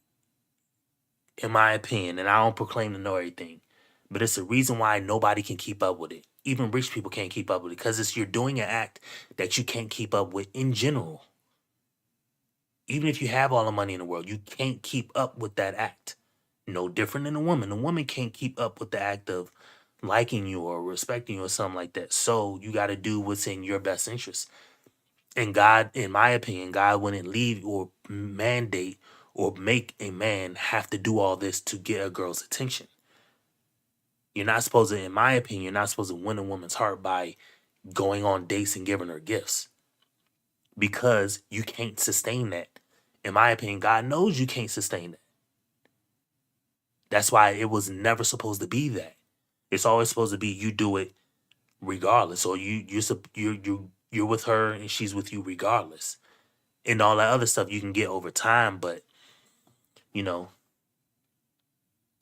in my opinion, and I don't proclaim to know everything, but it's a reason why nobody can keep up with it. Even rich people can't keep up with it, because you're doing an act that you can't keep up with in general. Even if you have all the money in the world, you can't keep up with that act. No different than a woman. A woman can't keep up with the act of liking you or respecting you or something like that. So you got to do what's in your best interest. And God, in my opinion, God wouldn't leave or mandate or make a man have to do all this to get a girl's attention. You're not supposed to, in my opinion, you're not supposed to win a woman's heart by going on dates and giving her gifts, because you can't sustain that. In my opinion, God knows you can't sustain that. That's why it was never supposed to be that. It's always supposed to be you do it regardless, or you're with her and she's with you regardless, and all that other stuff you can get over time. But you know,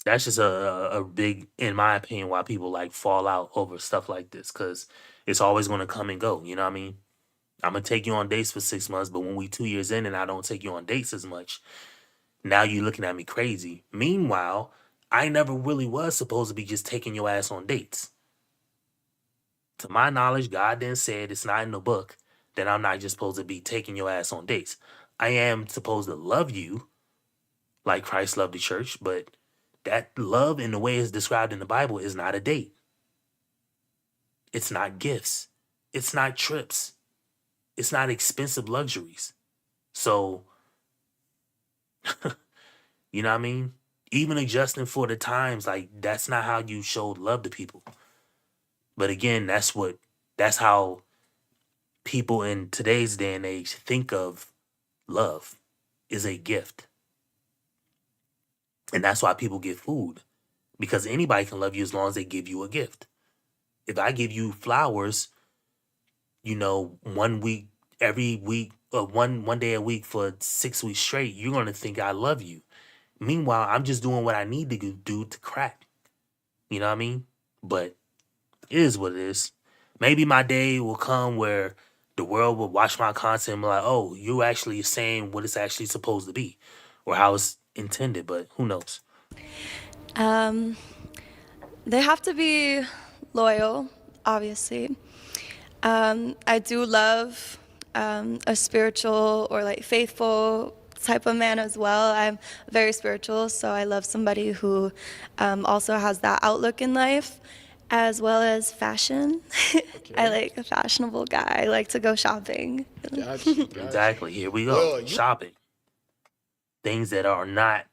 that's just a big, in my opinion, why people like fall out over stuff like this, because it's always going to come and go. You know what I mean? I'm gonna take you on dates for 6 months, but when we 2 years in and I don't take you on dates as much, now you're looking at me crazy. Meanwhile, I never really was supposed to be just taking your ass on dates. To my knowledge, God didn't say it. It's not in the book that I'm not just supposed to be taking your ass on dates. I am supposed to love you like Christ loved the church, but that love in the way it's described in the Bible is not a date. It's not gifts. It's not trips. It's not expensive luxuries. So, you know what I mean? Even adjusting for the times, like that's not how you showed love to people. But again, that's how people in today's day and age think of love, is a gift. And that's why people get food, because anybody can love you as long as they give you a gift. If I give you flowers, you know, 1 week, every week, or one day a week for 6 weeks straight, you're going to think I love you. Meanwhile, I'm just doing what I need to do to crack. You know what I mean? But it is what it is. maybe my day will come where the world will watch my content and be like, oh, you actually saying what it's actually supposed to be or how it's intended, but who knows? They have to be loyal, obviously. I do love a spiritual or like faithful type of man as well. I'm very spiritual, so I love somebody who also has that outlook in life, as well as fashion. I like a fashionable guy. I like to go shopping. Gotcha. Exactly. Here we go. Well, Shopping. Things that are not.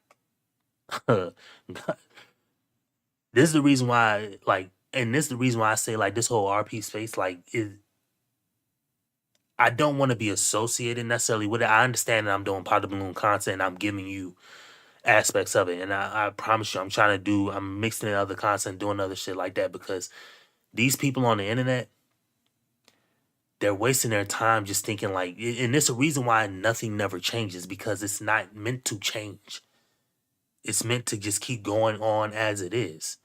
This is the reason why, like, and this is the reason why I say, like, this whole RP space, like, I don't want to be associated necessarily with it. I understand that I'm doing Pot the Balloon content and I'm giving you aspects of it. And I promise you, I'm mixing in other content, doing other shit like that because these people on the internet, they're wasting their time just thinking like, and it's a reason why nothing never changes because it's not meant to change. It's meant to just keep going on as it is.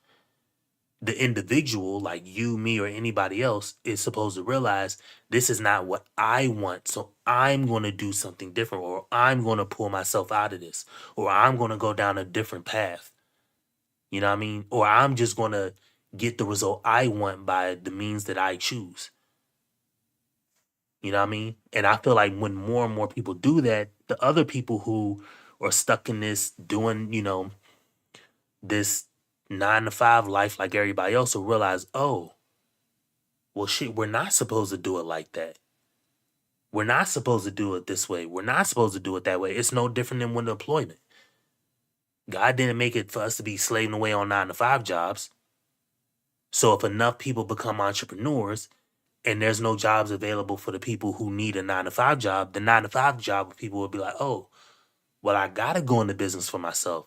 The individual, like you, me, or anybody else, is supposed to realize this is not what I want. So I'm going to do something different, or I'm going to pull myself out of this, or I'm going to go down a different path. You know what I mean? Or I'm just going to get the result I want by the means that I choose. You know what I mean? And I feel like when more and more people do that, the other people who are stuck in this doing, this 9-to-5 life like everybody else will realize, oh, well, shit, we're not supposed to do it like that. We're not supposed to do it this way. We're not supposed to do it that way. It's no different than with employment. God didn't make it for us to be slaving away on 9-to-5 jobs. So if enough people become entrepreneurs and there's no jobs available for the people who need a 9-to-5 job, the 9-to-5 job people will be like, oh, well, I got to go into business for myself.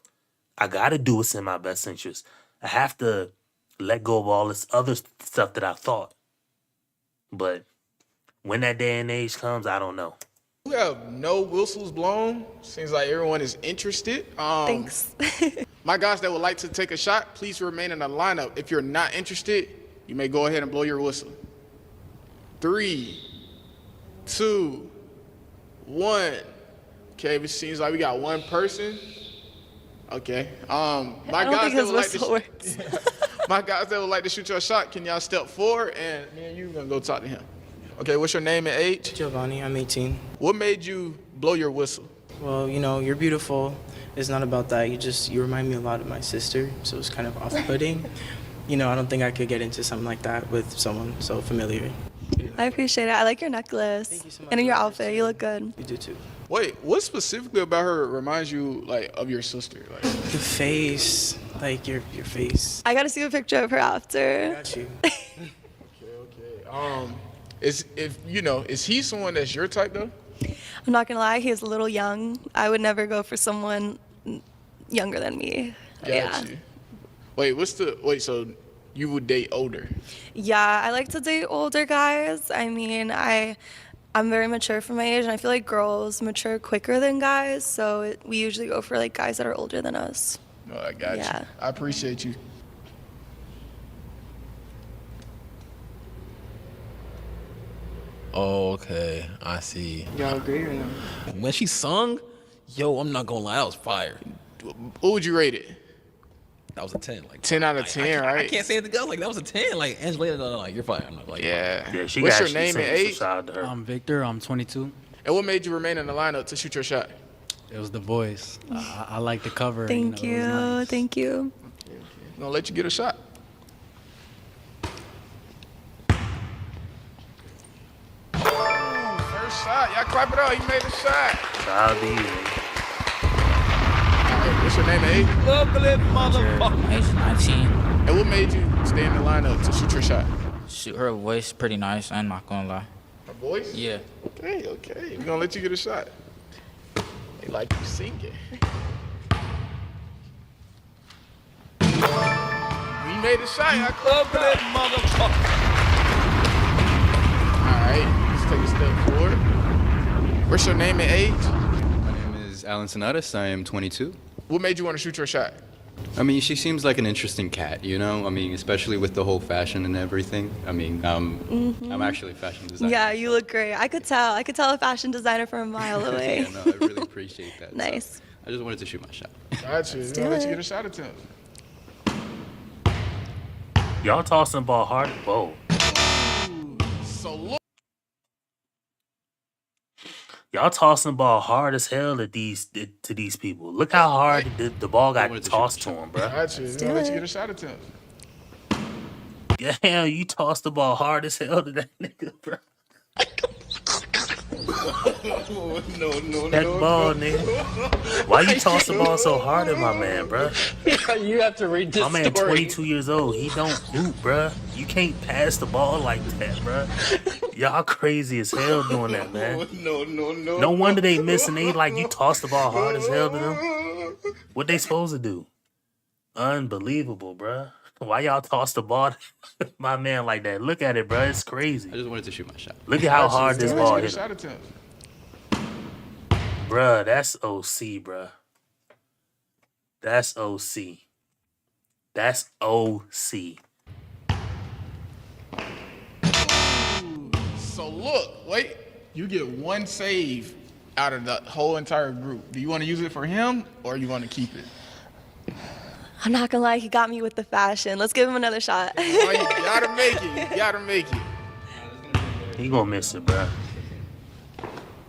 I got to do what's in my best interest. I have to let go of all this other stuff that I thought. But when that day and age comes, I don't know. We have no whistles blown. Seems like everyone is interested. Thanks. My guys that would like to take a shot, please remain in the lineup. If you're not interested, you may go ahead and blow your whistle. 3, 2, 1. Okay, it seems like we got one person. Okay. My guys that would like to shoot your shot, can y'all step forward and me and you gonna go talk to him. Okay, what's your name and age? Giovanni, I'm 18. What made you blow your whistle? Well, you're beautiful. It's not about that. You remind me a lot of my sister, so it's kind of off-putting. I don't think I could get into something like that with someone so familiar. I appreciate it. I like your necklace. Thank you so much. And in your outfit, you look good. You do too. Wait, what specifically about her reminds you of your sister? The face, your face. I gotta see a picture of her after. I got you. Okay. Is he someone that's your type though? I'm not gonna lie, he is a little young. I would never go for someone younger than me. Got you. Wait, so you would date older? Yeah, I like to date older guys. I mean, I'm very mature for my age, and I feel like girls mature quicker than guys, so we usually go for guys that are older than us. No, I got you. I appreciate you. Okay, I see. Y'all agree or no? When she sung, I'm not gonna lie, that was fire. What would you rate it? That was a 10. 10 out of 10, right? I can't say anything else. That was a 10. Angelina, no, you're fine. I'm not yeah. What's your name and age? I'm Victor. I'm 22. And what made you remain in the lineup to shoot your shot? It was the voice. I like the cover. Thank you. Nice. Thank you. I'm gonna let you get a shot. First shot. Y'all clap it up. You made a shot. Proud of you. What's your name and age? Lovely motherfucker. Age 19. And what made you stay in the lineup to shoot your shot? Shoot, her voice pretty nice. I'm not gonna lie. Her voice? Yeah. Okay. We're gonna let you get a shot. They like you singing. We made a shot. Y'all clap it up. Motherfucker. All right. Let's take a step forward. What's your name and age? My name is Alan Sonatas. I am 22. What made you want to shoot your shot? I mean, she seems like an interesting cat, you know? I mean, especially with the whole fashion and everything. I mean, I'm actually a fashion designer. Yeah, you look great. I could tell. I could tell a fashion designer from a mile away. Yeah, no, I really appreciate that. Nice. So I just wanted to shoot my shot. Gotcha. Let's We're gonna do let you it. get a shot attempt. Y'all tossing the ball hard. Whoa. So look. Y'all tossing the ball hard as hell to these people. Look how hard the ball got tossed to him, bro. Gotcha. We're gonna let you get a shot attempt. Yeah, you tossed the ball hard as hell to that nigga, bro. no, That ball, nigga. Why you toss the ball so hard at my man, bro? You have to read this My man, story. 22 years old. He don't hoop, bruh. You can't pass the ball like that, bruh. Y'all crazy as hell doing that, man. No. No wonder they missing. They like you toss the ball hard as hell to them. What they supposed to do? Unbelievable, bruh. Why y'all toss the ball to my man like that? Look at it, bruh. It's crazy. I just wanted to shoot my shot. Look at how hard this ball Get a hit shot him. attempt. Bruh, that's OC, bruh. That's OC. That's OC. So look, wait. You get one save out of the whole entire group. Do you want to use it for him or you want to keep it? I'm not gonna lie, he got me with the fashion. Let's give him another shot. Oh, you gotta make it. You gotta make it. He gonna miss it, bruh.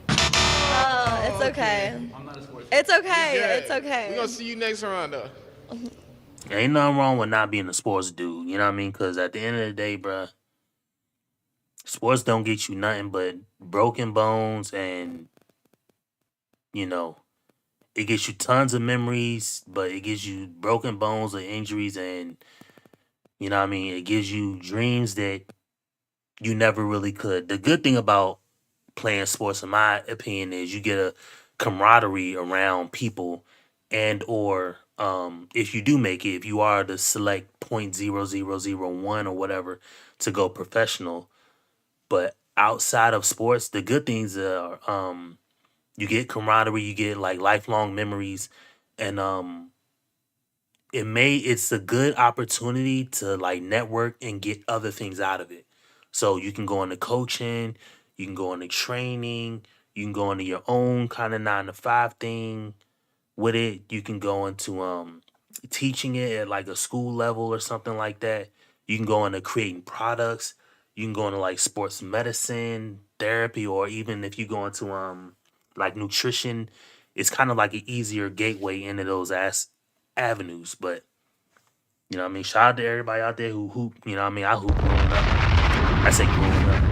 Oh, it's okay. It's okay. Yeah. It's okay. We're gonna see you next round though. Ain't nothing wrong with not being a sports dude. You know what I mean? Because at the end of the day, bruh, sports don't get you nothing but broken bones and, you know, it gets you tons of memories, but it gives you broken bones or injuries and, you know what I mean? It gives you dreams that you never really could. The good thing about playing sports, in my opinion, is you get a camaraderie around people and or if you do make it, if you are the select 0.0001 or whatever to go professional. But outside of sports, the good things are you get camaraderie, you get like lifelong memories, and it's a good opportunity to like network and get other things out of it. So you can go into coaching, you can go into training, you can go into your own kind of 9 to 5 thing with it. You can go into teaching it at like a school level or something like that. You can go into creating products. You can go into like sports medicine, therapy, or even if you go into like nutrition, it's kind of like an easier gateway into those avenues. But you know what I mean? Shout out to everybody out there who hoop. You know what I mean? I hoop growing up. I say growing up.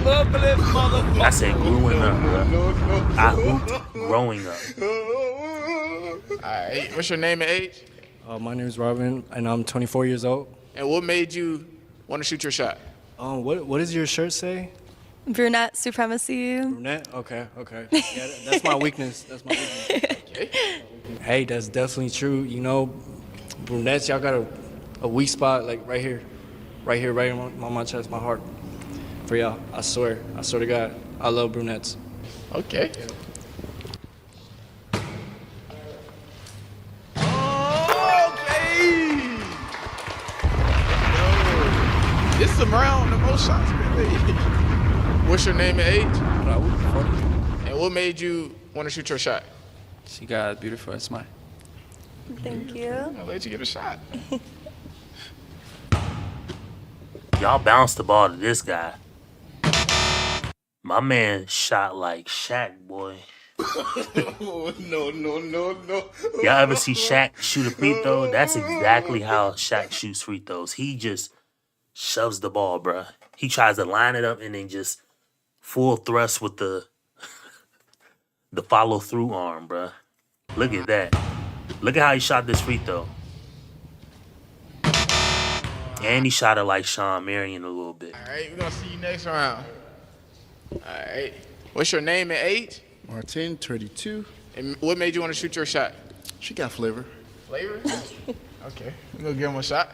Lovely motherfucker. I said growing up, bro. I hooped growing up. Alright, what's your name and age? My name is Robin, and I'm 24 years old. And what made you want to shoot your shot? What does your shirt say? Brunette supremacy. Brunette? Okay. Yeah, that's my weakness. That's my weakness. Okay. Hey, that's definitely true. You know, brunettes, y'all got a weak spot, like right here, right on my chest, my heart. For y'all, I swear to God, I love brunettes. Okay. This is around the most shots been made. What's your name and age? Raul, 40. And what made you want to shoot your shot? She got a beautiful smile. Thank you. I'll let you get a shot. Y'all bounced the ball to this guy. My man shot like Shaq, boy. No. Y'all ever see Shaq shoot a free throw? That's exactly how Shaq shoots free throws. He just shoves the ball, bruh. He tries to line it up and then just full thrust with the follow through arm, bruh. Look at that. Look at how he shot this free throw. And he shot it like Sean Marion a little bit. All right, we're going to see you next round. All right. What's your name and age? Martin, 32. And what made you want to shoot your shot? She got flavor. Flavor? Okay. We're going to give him a shot.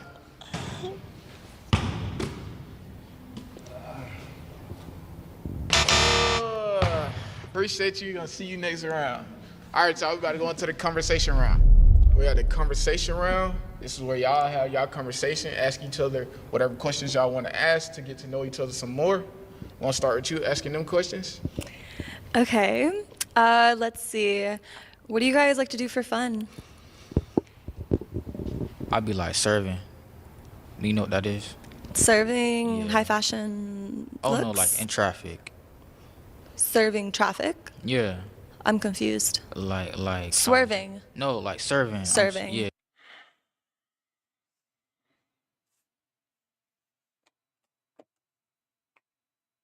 Appreciate you. Gonna see you next round. All right, so we're about to go into the conversation round. We had a conversation round. This is where y'all have y'all conversation, ask each other whatever questions y'all want to ask to get to know each other some more. Want to start with you asking them questions? Okay. Let's see. What do you guys like to do for fun? I'd be like serving. Do you know what that is? Serving, high fashion Oh looks? no, like in traffic. Serving traffic? Yeah. I'm confused. Like Swerving. no, like serving. Serving. Yeah.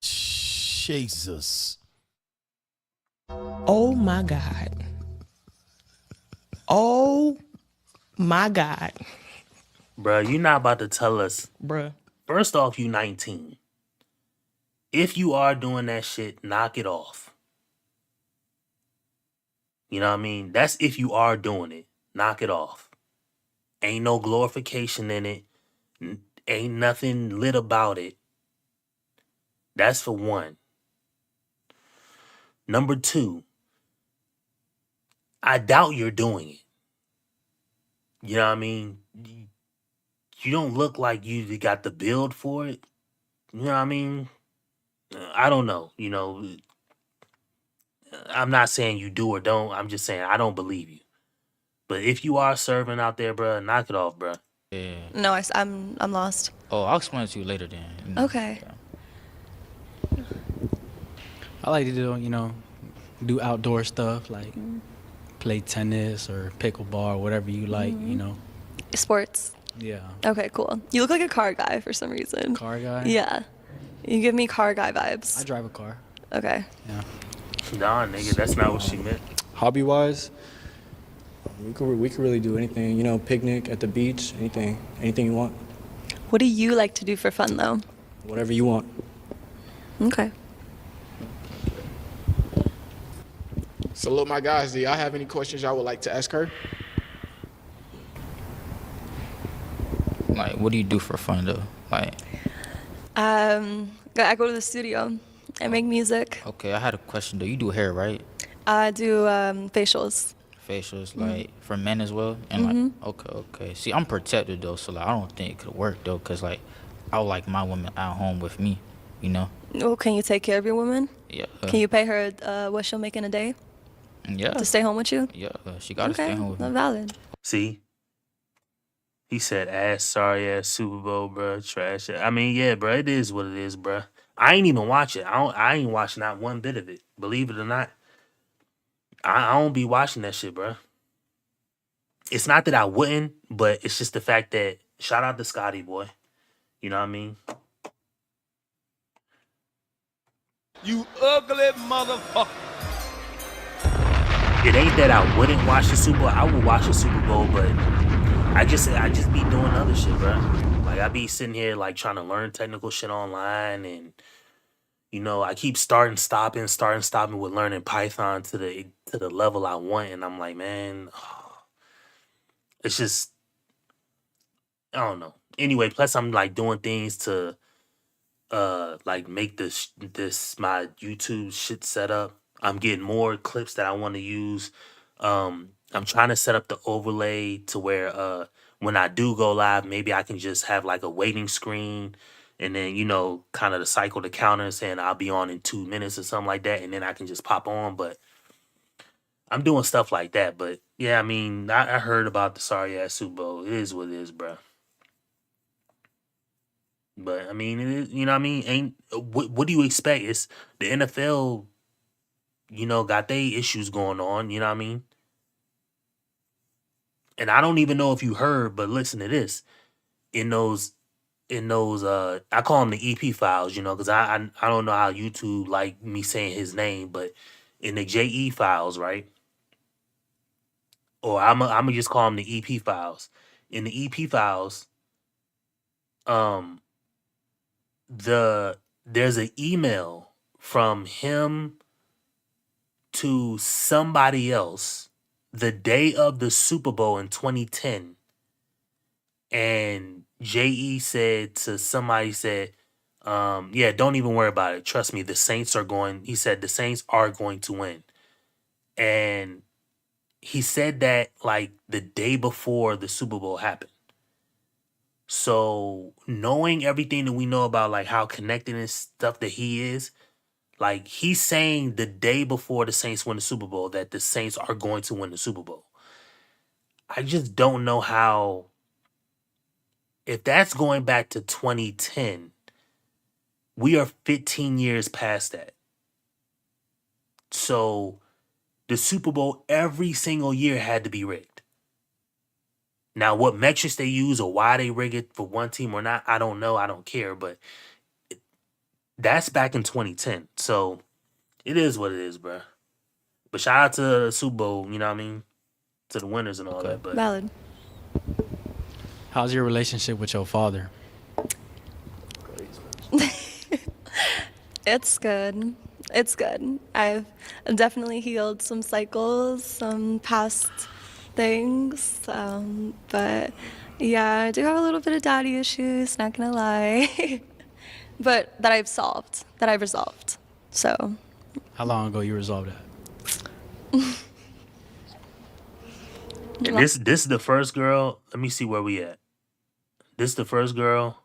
Jesus. Oh my God. Oh my God. Bruh, you not about to tell us. Bruh. First off, you 19. If you are doing that shit, knock it off. You know what I mean? That's if you are doing it. Knock it off. Ain't no glorification in it. Ain't nothing lit about it. That's for one. Number two, I doubt you're doing it. You know what I mean? You don't look like you got the build for it. You know what I mean? I don't know. You know, I'm not saying you do or don't. I'm just saying I don't believe you. But if you are serving out there, bruh, knock it off, bruh. Yeah. No, I'm lost. Oh, I'll explain it to you later then. Okay. I like to do outdoor stuff like play tennis or pickleball or whatever you like, Sports. Yeah. Okay, cool. You look like a car guy for some reason. Car guy? Yeah. You give me car guy vibes. I drive a car. Okay. Yeah. Nah, nigga, that's not what she meant. Hobby wise, we could really do anything. You know, picnic at the beach, anything you want, What do you like to do for fun though? whatever you want. Okay. So look, my guys, do y'all have any questions y'all would like to ask her? Like, what do you do for fun though? Like, I go to the studio. I make music. okay, I had a question though. You do hair, right? I do facials. Facials, like for men as well, and like, okay. See, I'm protected though, so like, I don't think it could work though, cause like, I would like my woman at home with me, you know? Oh, can you take care of your woman? Yeah. Can you pay her what she'll make in a day Yeah. to stay home with you? Yeah, she gotta Okay, stay home with me. not valid. See? He said sorry ass Super Bowl, bruh. Trash. I mean, yeah, bruh. It is what it is, bruh. I ain't even watch it. I ain't watching not one bit of it. Believe it or not. I don't be watching that shit, bruh. It's not that I wouldn't, but it's just the fact that shout out to Scotty, boy. You know what I mean? You ugly motherfucker. It ain't that I wouldn't watch the Super Bowl. I would watch the Super Bowl, but I just be doing other shit, bruh. Like I be sitting here like trying to learn technical shit online, and I keep starting stopping with learning Python to the level I want, and I'm like, man, it's just I don't know. Anyway, plus I'm like doing things to like make this my YouTube shit set up. I'm getting more clips that I want to use. I'm trying to set up the overlay to where when I do go live, maybe I can just have like a waiting screen and then kind of the cycle the counter saying I'll be on in 2 minutes or something like that, and then I can just pop on. But I'm doing stuff like that. But yeah, I mean, I heard about the sorry ass Super Bowl. It is what it is, bruh. But I mean, it is, you know what I mean? Ain't what do you expect? It's the NFL, got they issues going on, you know what I mean? And I don't even know if you heard, but listen to this. In those I call them the EP files, because I don't know how YouTube like me saying his name, but in the JE files, right? Or I'm just call them the EP files. In the EP files, there's an email from him to somebody else the day of the Super Bowl in 2010, and JE said to somebody, yeah, don't even worry about it, trust me, the Saints are going, he said the Saints are going to win. And he said that like the day before the Super Bowl happened. So knowing everything that we know about like how connected and stuff that he is, like he's saying the day before the Saints win the Super Bowl that the Saints are going to win the Super Bowl. I just don't know how, if that's going back to 2010, we are 15 years past that. So the Super Bowl every single year had to be rigged. Now, what metrics they use or why they rig it for one team or not, I don't know. I don't care. But that's back in 2010. So it is what it is, bro. But shout out to the Super Bowl, you know what I mean? To the winners and all that. But Valid. How's your relationship with your father? It's good. It's good. I've definitely healed some cycles, some past things. But yeah, I do have a little bit of daddy issues, not gonna lie. But that I've solved, that I've resolved. So. How long ago you resolved that? and this is the first girl. Let me see where we at. This is the first girl.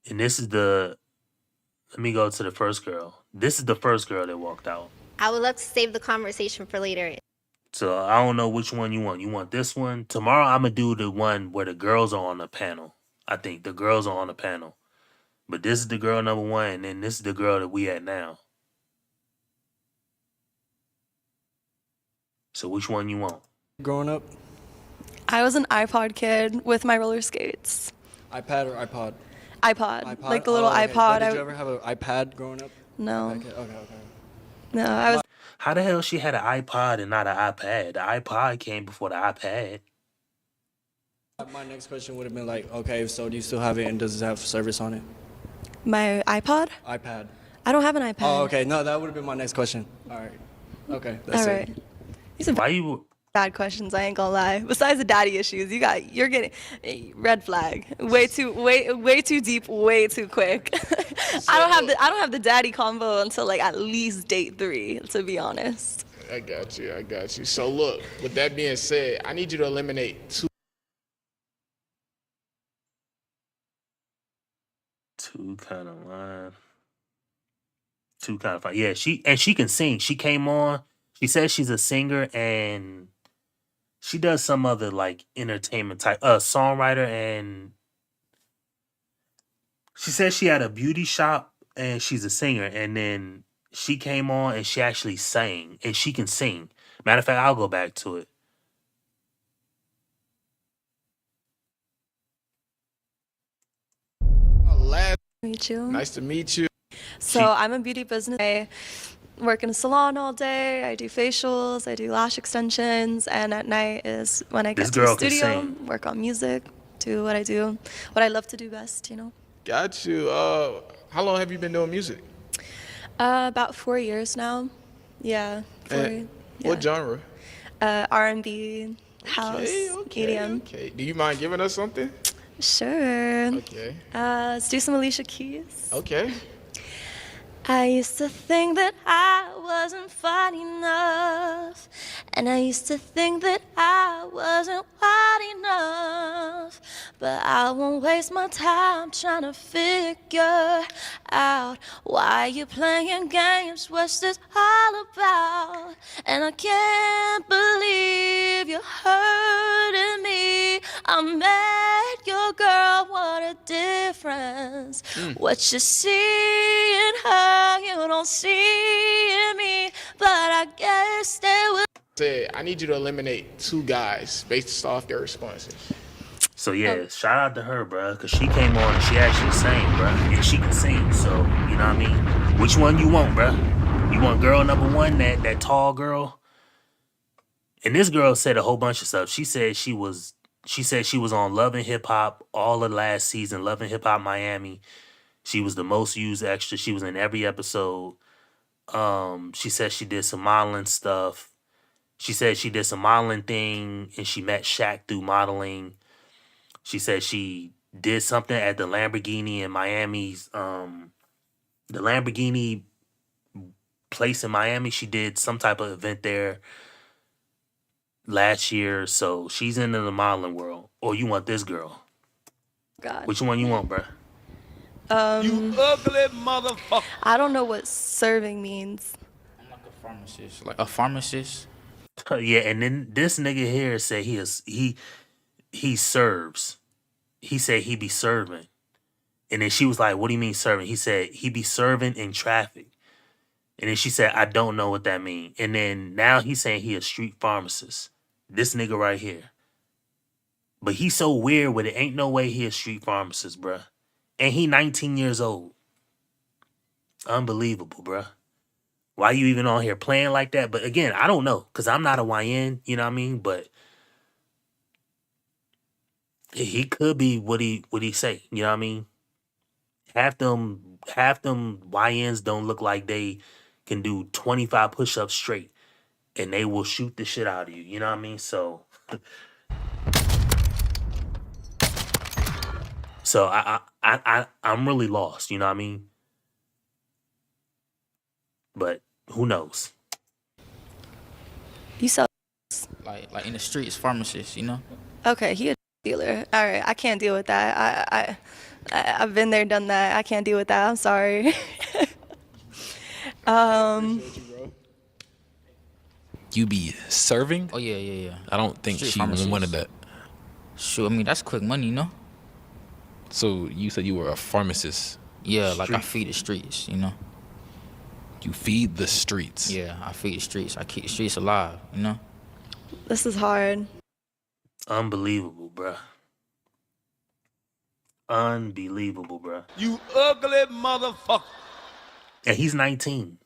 And this is the, let me go to the first girl. This is the first girl that walked out. I would love to save the conversation for later. So I don't know which one you want. You want this one? Tomorrow I'm going to do the one where the girls are on the panel. I think the girls are on the panel. But this is the girl number one, and then this is the girl that we at now. So which one you want? Growing up, I was an iPod kid with my roller skates. iPad or iPod? iPod. Like the little okay. iPod. Did you ever have an iPad growing up? No. Okay. No, I was. How the hell she had an iPod and not an iPad? The iPod came before the iPad. My next question would have been like, okay, so do you still have it and does it have service on it? My iPod? iPad. I don't have an iPad. Oh, okay. No, that would have been my next question. All right. Okay, that's All it. right. These are Why you? bad questions. I ain't gonna lie. Besides the daddy issues, you're getting red flag. Way too deep. Way too quick. I don't have the daddy combo until like at least date 3. To be honest. I got you. So look, with that being said, I need you to eliminate Two kind of line. Two kind of fine. Yeah, she can sing. She came on. She says she's a singer and she does some other like entertainment type songwriter, and she says she had a beauty shop and she's a singer, and then she came on and she actually sang and she can sing. Matter of fact, I'll go back to it. Meet you. Nice to meet you. So I'm a beauty business. I work in a salon all day. I do facials. I do lash extensions, and at night is when I get to the studio, work on music, do what I do, what I love to do best. Got you. How long have you been doing music? About 4 years now. Yeah. What genre? R&B, house, EDM. Okay. Do you mind giving us something? Sure. Okay. Let's do some Alicia Keys. Okay. I used to think that I wasn't funny enough, and I used to think that I wasn't wide enough, but I won't waste my time trying to figure out why you playing games, what's this all about, and I can't believe you're hurting me. I met your girl, what a difference. What you see in her, you don't see in me, but I guess they will. I need you to eliminate 2 guys based off their responses. So yeah, shout out to her, bro, because she came on and she actually sang, bro, and she can sing. So you know what I mean. Which one you want, bro? You want girl number 1, that tall girl? And this girl said a whole bunch of stuff. She said she was on Love and Hip Hop all of last season, Love and Hip Hop Miami. She was the most used extra. She was in every episode. She said she did some modeling stuff. She said she did some modeling thing and she met Shaq through modeling. She said she did something at the Lamborghini in Miami's, the Lamborghini place in Miami. She did some type of event there. last year, so she's into the modeling world. Or you want this girl? God. Which one you want, bruh? You ugly motherfucker. I don't know what serving means. I'm like a pharmacist. Like a pharmacist. Yeah, and then this nigga here said he serves. He said he be serving. And then she was like, "What do you mean serving?" He said he be serving in traffic. And then she said, "I don't know what that mean." And then now he's saying he a street pharmacist. This nigga right here. But he's so weird with it. Ain't no way he a street pharmacist, bruh. And he 19 years old. Unbelievable, bruh. Why you even on here playing like that? But again, I don't know. Because I'm not a YN, you know what I mean? But he could be what he say, you know what I mean? Half them YNs don't look like they can do 25 push-ups straight. And they will shoot the shit out of you, you know what I mean? So I'm really lost, you know what I mean? But who knows? You sell. Like in the streets, pharmacist, you know? Okay, he a dealer. All right, I can't deal with that. I've been there, done that. I can't deal with that. I'm sorry. You be serving? Oh yeah. I don't think Street she pharmacist. wanted that. Sure, I mean that's quick money, you know? So you said you were a pharmacist. Yeah, like I feed the streets, you know? You feed the streets. Yeah, I feed the streets. I keep the streets alive, you know? This is hard. Unbelievable, bruh. Unbelievable, bruh. You ugly motherfucker. And he's 19.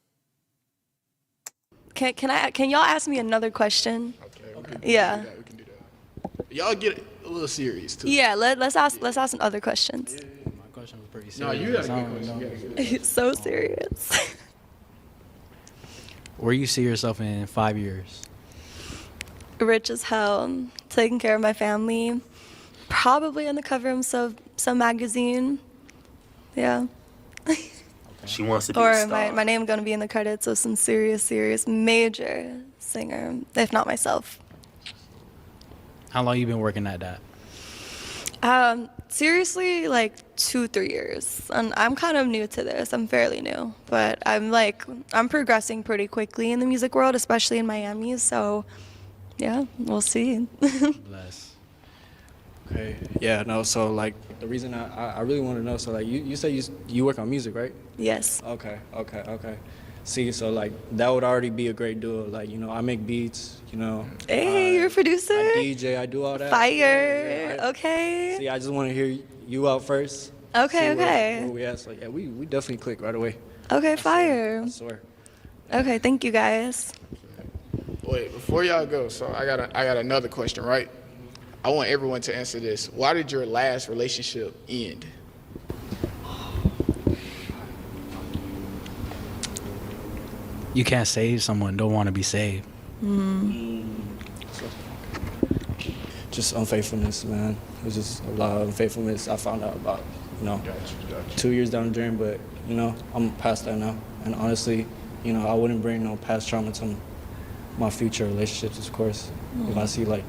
Can y'all ask me another question? Okay. Yeah. We can do that. Y'all get a little serious too. Yeah, let's ask some other questions. My question was pretty serious. No, you got a good question. You got a good question. So serious. Where you see yourself in 5 years? Rich as hell, taking care of my family, probably on the cover of some magazine. Yeah. She wants to be Or a star. my name gonna be in the credits of some serious major singer, if not myself. How long you been working at that? Seriously, like 2-3 years. And I'm kind of new to this. I'm fairly new. But I'm progressing pretty quickly in the music world, especially in Miami. So, yeah, we'll see. Bless. Okay. Yeah. No. So like the reason I really want to know. So like you say you work on music, right? Yes. Okay. See, so like that would already be a great duo. Like I make beats. Hey, you're a producer. I DJ. I do all that. Fire. Yeah. Okay. See, I just want to hear you out first. Okay. See where we at. So yeah, we definitely click right away. Okay. Fire. I swear. Okay. Thank you guys. Wait, before y'all go, so I got another question, right? I want everyone to answer this. Why did your last relationship end? You can't save someone, don't want to be saved. Just unfaithfulness, man. It was just a lot of unfaithfulness. I found out about, 2 years down the drain, but I'm past that now. And honestly, I wouldn't bring no past trauma to my future relationships, of course. If I see This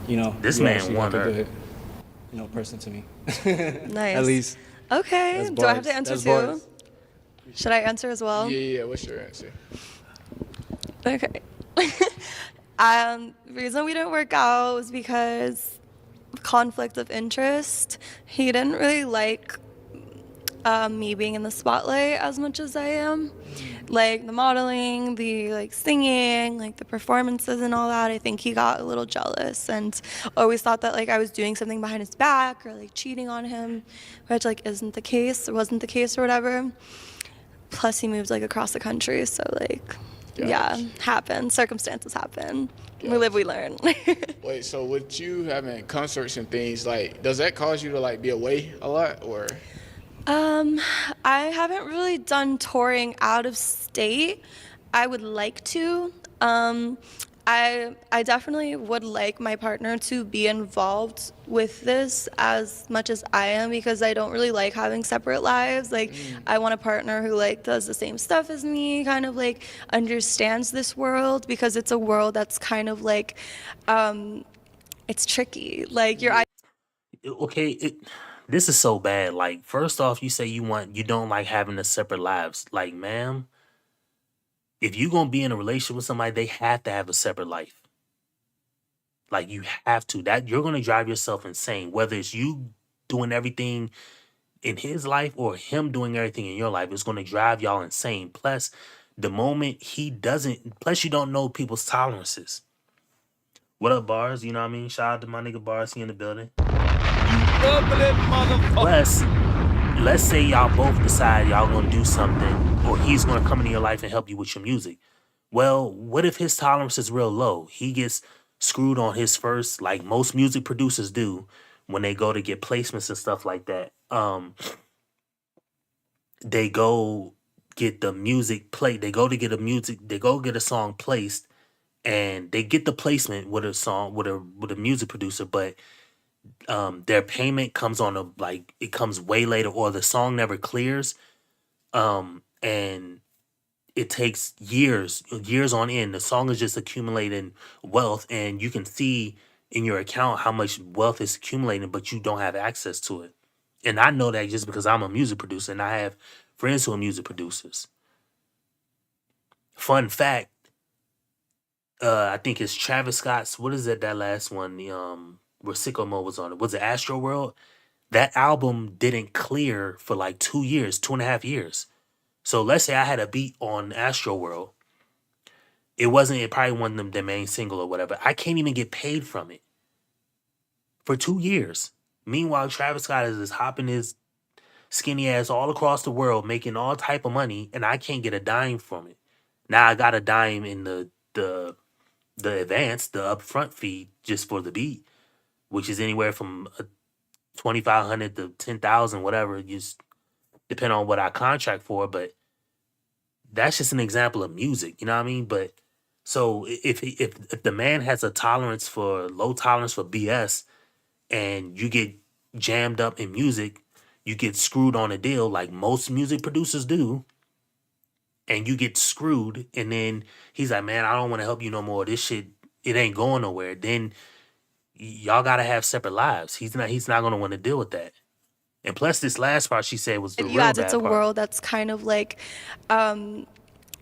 you man actually won like a her. good, person to me. Nice. At least. Okay. That's Do I have bars. to answer That's too? bars. Should I answer as well? Yeah. What's your answer? Okay. The reason we didn't work out was because conflict of interest. He didn't really like me being in the spotlight as much as I am. Like the modeling, the singing, the performances and all that. I think he got a little jealous and always thought that I was doing something behind his back or cheating on him, which isn't the case. It wasn't the case or whatever. Plus he moved across the country, so yeah, happened. Circumstances happen. We live, we learn. Wait, so with you having concerts and things, does that cause you to be away a lot, or? I haven't really done touring out of state. I would like to. I definitely would like my partner to be involved with this as much as I am, because I don't really like having separate lives. Like, I want a partner who like does the same stuff as me, kind of like understands this world, because it's a world that's kind of like it's tricky. Like Okay, this is so bad. Like, first off, you say you don't like having the separate lives. Like, ma'am, if you gonna be in a relationship with somebody, they have to have a separate life. Like, you have to. That you're gonna drive yourself insane. Whether it's you doing everything in his life or him doing everything in your life, it's gonna drive y'all insane. Plus, the moment he doesn't, plus you don't know people's tolerances. What up, Bars? You know what I mean? Shout out to my nigga Bars, he in the building. Ugly motherfucker. Plus, let's say y'all both decide y'all gonna do something, or he's gonna come into your life and help you with your music. Well, what if his tolerance is real low? He gets screwed on his first, like most music producers do when they go to get placements and stuff like that. They go get the music played. They go get a song placed, and they get the placement with a song with a music producer, but their payment comes on it comes way later, or the song never clears, and it takes years on end. The song is just accumulating wealth, and you can see in your account how much wealth is accumulating, but you don't have access to it. And I know that just because I'm a music producer and I have friends who are music producers. Fun fact, I think it's Travis Scott's, what is it, that last one, the where Sicko Mode was on it? Was it Astro World? That album didn't clear for like 2 years, 2.5 years. So let's say I had a beat on Astro World. It probably wasn't the main single or whatever. I can't even get paid from it for 2 years. Meanwhile, Travis Scott is just hopping his skinny ass all across the world, making all type of money, and I can't get a dime from it. Now I got a dime in the advance, the upfront fee just for the beat, which is anywhere from 2,500 to 10,000, whatever. Just depend on what I contract for, but that's just an example of music, you know what I mean? But so if the man has a low tolerance for BS, and you get jammed up in music, you get screwed on a deal like most music producers do, and you get screwed, and then he's like, man, I don't want to help you no more. This shit, it ain't going nowhere. Then y'all gotta have separate lives. He's not gonna want to deal with that. And plus, this last part she said was the real bad it's a part. world that's kind of like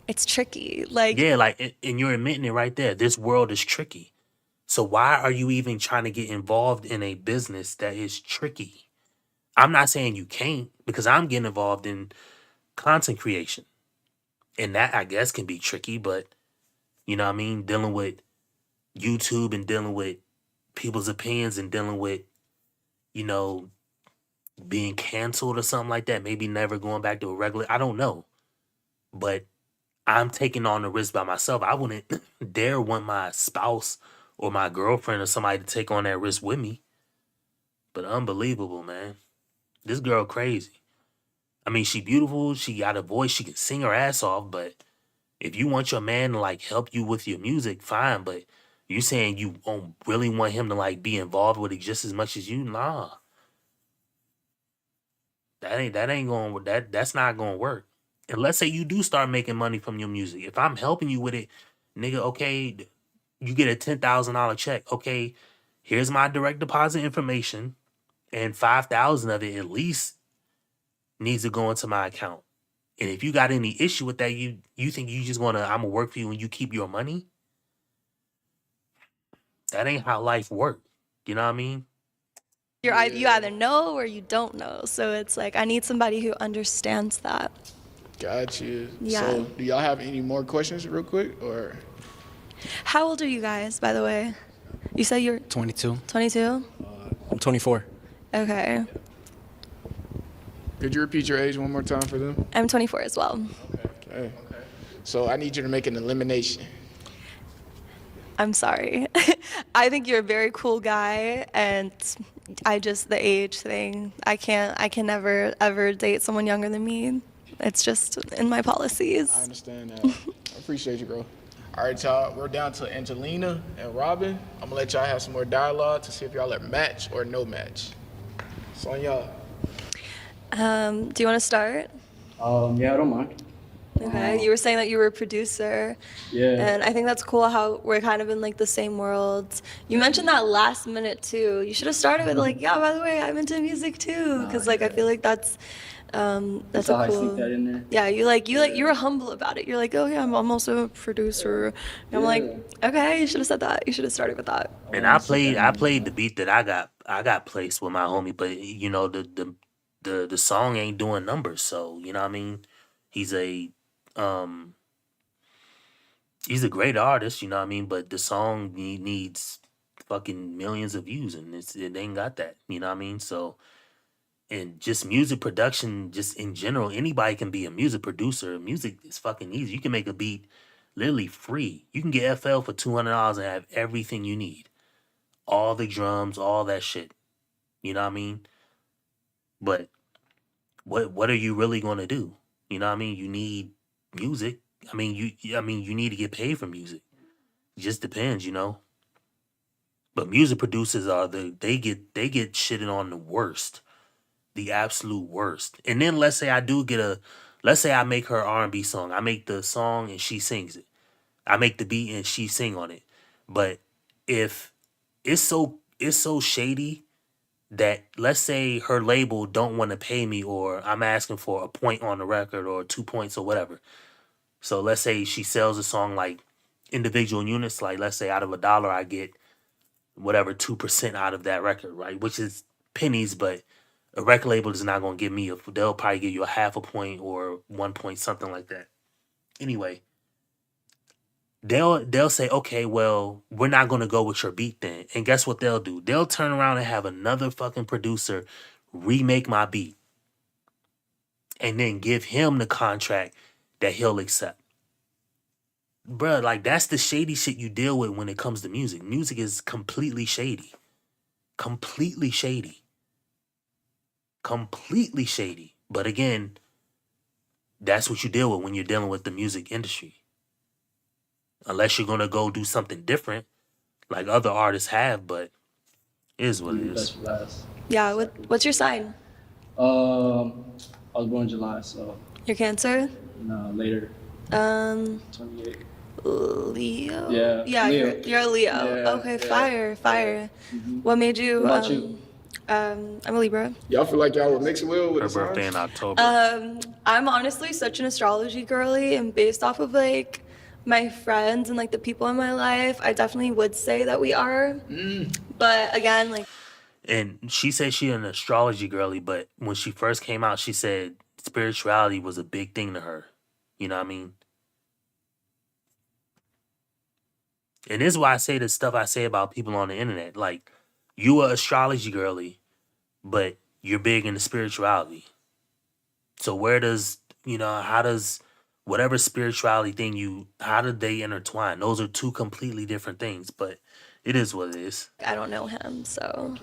it's tricky. Like, Yeah, like, and you're admitting it right there. This world is tricky. So why are you even trying to get involved in a business that is tricky? I'm not saying you can't, because I'm getting involved in content creation. And that, I guess, can be tricky, but you know what I mean? Dealing with YouTube and dealing with people's opinions and dealing with, you know, being canceled or something like that. Maybe never going back to a regular, I don't know. But I'm taking on the risk by myself. I wouldn't dare want my spouse or my girlfriend or somebody to take on that risk with me. But unbelievable, man. This girl crazy. I mean, she beautiful. She got a voice. She can sing her ass off. But if you want your man to like help you with your music, fine. But you saying you don't really want him to like be involved with it just as much as you? Nah. That's not gonna work. And let's say you do start making money from your music. If I'm helping you with it, nigga, okay, you get a $10,000 check. Okay, here's my direct deposit information, and 5,000 of it at least needs to go into my account. And if you got any issue with that, you think you just I'm gonna work for you and you keep your money? That ain't how life works. You know what I mean? you either know or you don't know. So it's like, I need somebody who understands that. Gotcha. Yeah. So do y'all have any more questions real quick, or? How old are you guys, by the way? You said you're 22. 22? I'm 24. Okay. Could you repeat your age one more time for them? I'm 24 as well. Okay. So I need you to make an elimination. I'm sorry. I think you're a very cool guy, and the age thing, I can never ever date someone younger than me. It's just in my policies. I understand that. I appreciate you, bro. All right, y'all. We're down to Angelina and Robin. I'm gonna let y'all have some more dialogue to see if y'all are match or no match. It's on y'all. Do you want to start? Yeah, I don't mind. Okay, you were saying that you were a producer. Yeah. And I think that's cool how we're kind of in like the same worlds. You mentioned that last minute too. You should have started with like, yeah, by the way, I'm into music too, because like I feel like that's a how I cool. sneak that in there. Yeah, you were humble about it. You're like, oh yeah, I'm also a producer. And I'm like, okay, you should have said that. You should have started with that. And I played the beat that I got placed with my homie, but you know the song ain't doing numbers, so you know what I mean. He's a um he's a great artist, you know what I mean, but the song needs fucking millions of views, and it ain't got that, you know what I mean. So and just music production, just in general, anybody can be a music producer. Music is fucking easy. You can make a beat literally free. You can get FL for $200 and have everything you need, all the drums, all that shit. You know what I mean? But what are you really gonna do? You know what I mean? You need music. You need to get paid for music. It just depends, you know. But music producers they get shitted on the worst, the absolute worst. And then let's say I make her R&B song. I make the song and she sings it. I make the beat and she sing on it. But if it's so shady that let's say her label don't want to pay me, or I'm asking for a point on the record or 2 points or whatever. So let's say she sells a song like individual units, like let's say out of $1 I get whatever 2% out of that record, right? Which is pennies, but a record label is not gonna give me they'll probably give you a half a point or 1 point, something like that. Anyway, they'll say, okay, well, we're not gonna go with your beat then. And guess what they'll do? They'll turn around and have another fucking producer remake my beat and then give him the contract that he'll accept. Bruh, like that's the shady shit you deal with when it comes to music. Music is completely shady. Completely shady. Completely shady. But again, that's what you deal with when you're dealing with the music industry. Unless you're gonna go do something different, like other artists have, but it is what it is. Best for last. Yeah, what's your sign? I was born in July, so Your Cancer? no, later. 28. Leo. Yeah, Leo. Leo. You're a Leo. Yeah, Okay, yeah. fire. What made you? What about you? I'm a Libra. Y'all feel like y'all were mixing well with Her the signs? birthday in October. I'm honestly such an astrology girly, and based off of like my friends and like the people in my life, I definitely would say that we are. But again, like And she said she an astrology girly, but when she first came out, she said spirituality was a big thing to her. You know what I mean? And this is why I say the stuff I say about people on the internet. Like, you a astrology girly, but you're big into spirituality. So where does, how does whatever spirituality thing how did they intertwine? Those are two completely different things, but it is what it is. I don't know him, so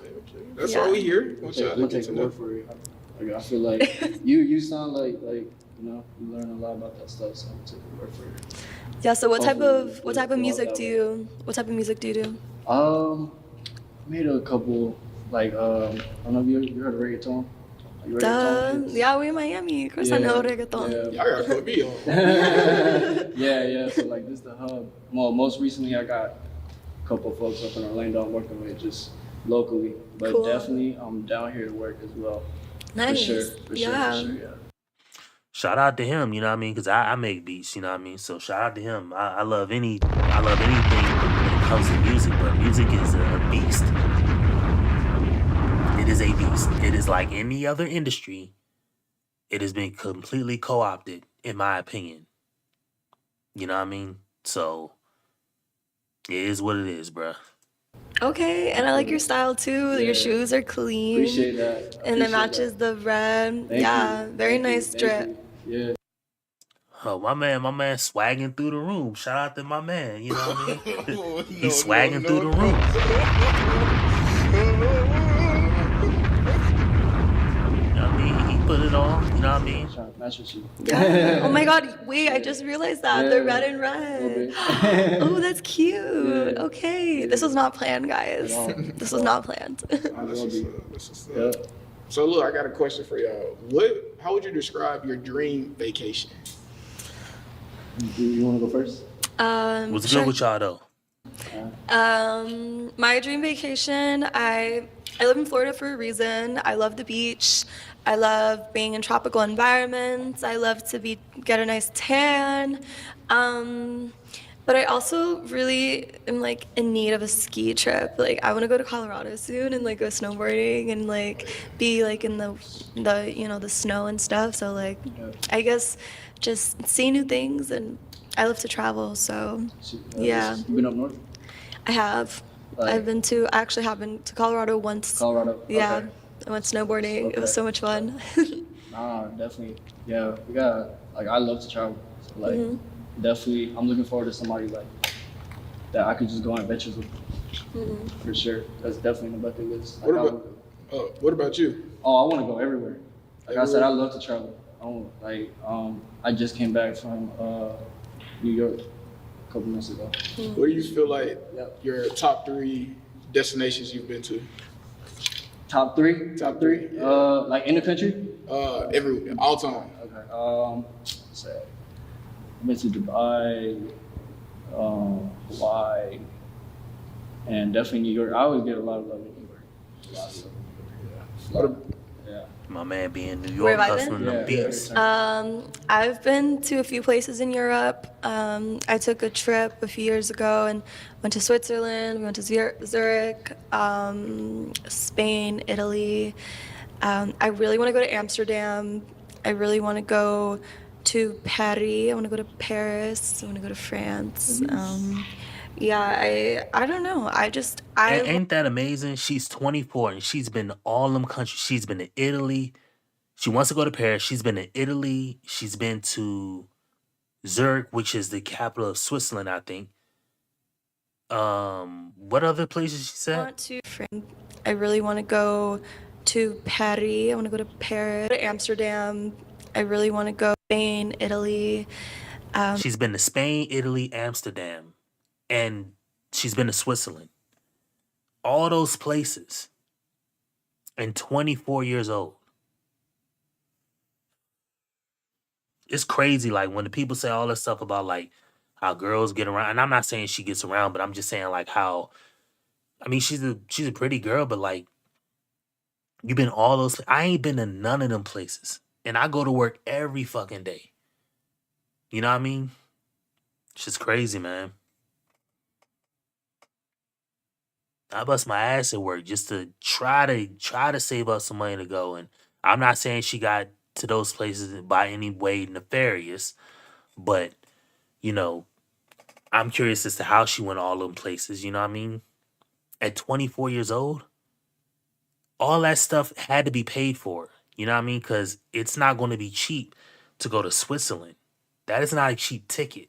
That's yeah. all we hear. I'm gonna take the word for it. Like, I feel like you sound like you learn a lot about that stuff, so I'm gonna take the word for it. Yeah. So what type Hopefully, of music do you do? Made a couple I don't know if you heard of reggaeton. Like reggaeton hits? Yeah, we in Miami. Of course I know reggaeton. Yeah. Y'all gotta put me on. yeah. So like this is the hub. Well, most recently I got a couple folks up in Orlando I'm working with just locally, but Cool. definitely I'm down here to work as well. Nice. For sure, Yeah. yeah. Shout out to him, you know what I mean? Because I make beats, you know what I mean? So shout out to him. I love anything when it comes to music, but music is a beast. It is a beast. It is like any other industry. It has been completely co-opted, in my opinion. You know what I mean? So it is what it is, bruh. Okay, and I like your style too. Yeah. Your shoes are clean. Appreciate that. And it matches the red. Thank you. Very Thank you. nice Thank drip. you. Yeah. Oh, my man swagging through the room. Shout out to my man, you know what I mean? He's swagging through the room. You know what I mean? put it on. You know what I mean? Trying to match with you. Yeah. Oh my God. Wait, I just realized that. They're red and red. Oh, that's cute. Okay. This was not planned, guys. This was not planned. So look, I got a question for y'all. How would you describe your dream vacation? You want to go first? What's good with y'all though? My dream vacation, I live in Florida for a reason. I love the beach. I love being in tropical environments. I love to get a nice tan. But I also really am like in need of a ski trip. Like I want to go to Colorado soon and like go snowboarding and like be like in the the snow and stuff. So like I guess just see new things, and I love to travel. So yeah. You been up north? I have. Like- I actually have been to Colorado once. Colorado. Yeah. Okay. I went snowboarding. It was so much fun. Nah, definitely. Yeah, we got I love to travel. So Mhm. definitely, I'm looking forward to somebody like that I could just go on adventures with. Mhm. For sure. That's definitely on the bucket list. What about you? Oh, I want to go everywhere. Like I said, I love to travel. I just came back from New York a couple months ago. Where do you feel like your top 3 destinations you've been to? Top three? Top 3? Yeah. Like in the country? All time. Okay. Let's say I've been to Dubai, Hawaii, and definitely New York. I always get a lot of love in New York. A lot of love in New York. Yeah. My man be in New Where York have I hustling been? them beats. I've been to a few places in Europe. I took a trip a few years ago and went to Switzerland. We went to Zurich, Spain, Italy. I really want to go to Amsterdam. I really want to go to Paris. I want to go to Paris. I want to go to France. Yeah, I don't know. Ain't that amazing? She's 24 and she's been to all them countries. She's been to Italy. She wants to go to Paris. She's been to Italy. She's been to Zurich, which is the capital of Switzerland, I think. What other places she said? I really want to go to Paris. I want to go to Paris, to Amsterdam. I really want to go to Spain, Italy. She's been to Spain, Italy, Amsterdam, and she's been to Switzerland. All those places. And 24 years old. It's crazy, like when the people say all this stuff about like how girls get around, and I'm not saying she gets around, but I'm just saying like how, I mean, she's a pretty girl, but like you've been all those. I ain't been to none of them places, and I go to work every fucking day. You know what I mean? It's just crazy, man. I bust my ass at work just to try to save up some money to go. And I'm not saying she got to those places by any way nefarious, but you know, I'm curious as to how she went all them places. You know what I mean? At 24 years old, all that stuff had to be paid for. You know what I mean? Because it's not going to be cheap to go to Switzerland. That is not a cheap ticket.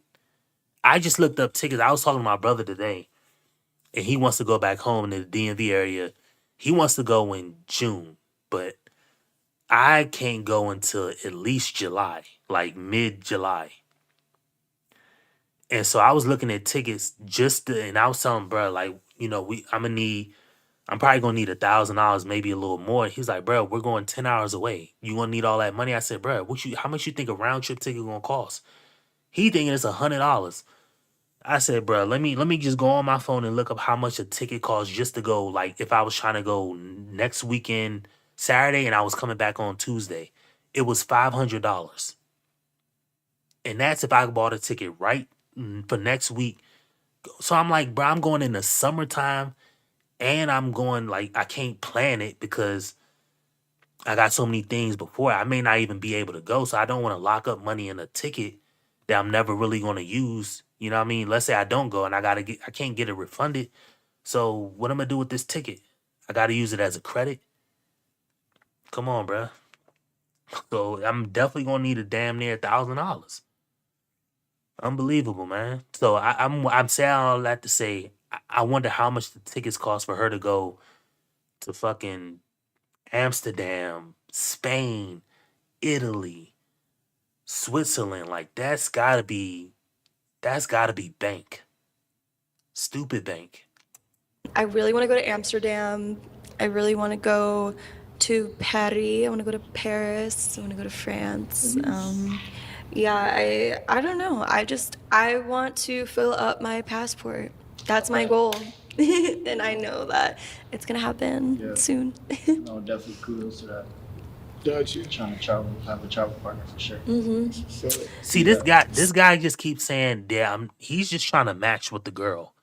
I just looked up tickets. I was talking to my brother today, and he wants to go back home in the DMV area. He wants to go in June, but I can't go until at least July, like mid-July. And so I was looking at tickets and I was telling bro, like, you know, I'm probably gonna need $1,000, maybe a little more. He's like, bro, we're going 10 hours away. You gonna need all that money? I said, bro, how much you think a round trip ticket gonna cost? He thinking it's $100. I said, bro, let me just go on my phone and look up how much a ticket costs just to go. Like, if I was trying to go next weekend, Saturday, and I was coming back on Tuesday, it was $500. And that's if I bought a ticket right for next week. So I'm like, bro, I'm going in the summertime, and I'm going like I can't plan it because I got so many things before. I may not even be able to go, so I don't want to lock up money in a ticket that I'm never really going to use. You know what I mean? Let's say I don't go and I can't get it refunded. So what am I gonna do with this ticket? I got to use it as a credit. Come on, bro. So I'm definitely gonna need a damn near $1,000. Unbelievable, man. So I'm saying all that to say I wonder how much the tickets cost for her to go to fucking Amsterdam, Spain, Italy, Switzerland. Like that's gotta be bank. Stupid bank. I really want to go to Amsterdam. I really want to go to Paris. I want to go to Paris. I want to go to France. Yeah, I don't know. I want to fill up my passport. That's my goal. And I know that it's gonna happen soon. No, definitely kudos to that. Got you. Trying to travel, have a travel partner for sure. See, this guy just keeps saying, "Yeah, he's just trying to match with the girl.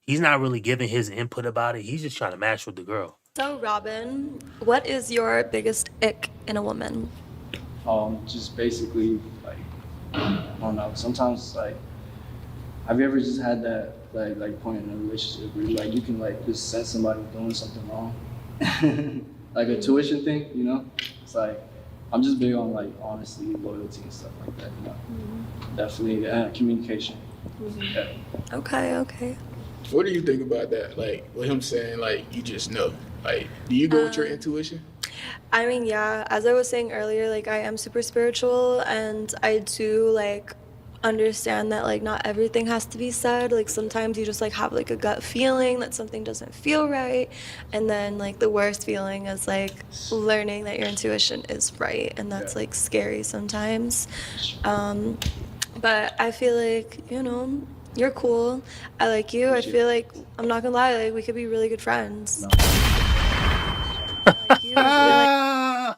He's not really giving his input about it. He's just trying to match with the girl." So, Robin, what is your biggest ick in a woman? Just basically like, I don't know. Sometimes like, have you ever just had that like point in a relationship where you can like just sense somebody doing something wrong, like a tuition thing, you know? It's like I'm just big on like honesty, loyalty, and stuff like that. You know, definitely communication. Yeah. Okay. What do you think about that? Like, with him saying, like, you just know. Like, do you go with your intuition? I mean, yeah, as I was saying earlier, like I am super spiritual and I do like understand that like not everything has to be said. Like sometimes you just like have like a gut feeling that something doesn't feel right. And then like the worst feeling is like learning that your intuition is right. And that's like scary sometimes. But I feel like, you know, you're cool. I like you. I feel like, I'm not gonna lie, like we could be really good friends. I like you. I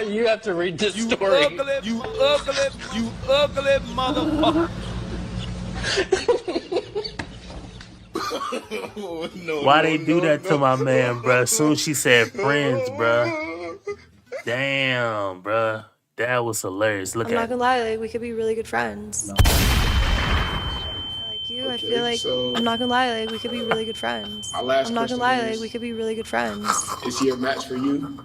You have to read this story. You ugly motherfucker. Why they do that to my man, bruh? As soon as she said friends, bruh. Damn, bruh. That was hilarious. Look I'm not at gonna lie, like we could be really good friends. I like you. I feel like, I'm not gonna lie, like we could be really good friends. My last I'm not gonna question lie, is- like we could be really good friends. Is he a match for you?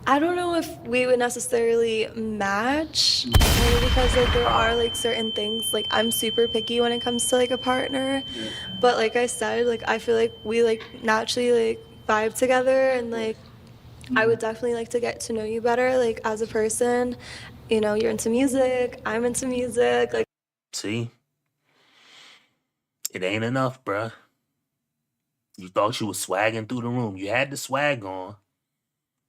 I don't know if we would necessarily match, only because like there are like certain things, like I'm super picky when it comes to like a partner, but like I said, like I feel like we like naturally like vibe together, and like I would definitely like to get to know you better like as a person. You know, you're into music, I'm into music, like See? It ain't enough, bruh. You thought you was swagging through the room. You had the swag on.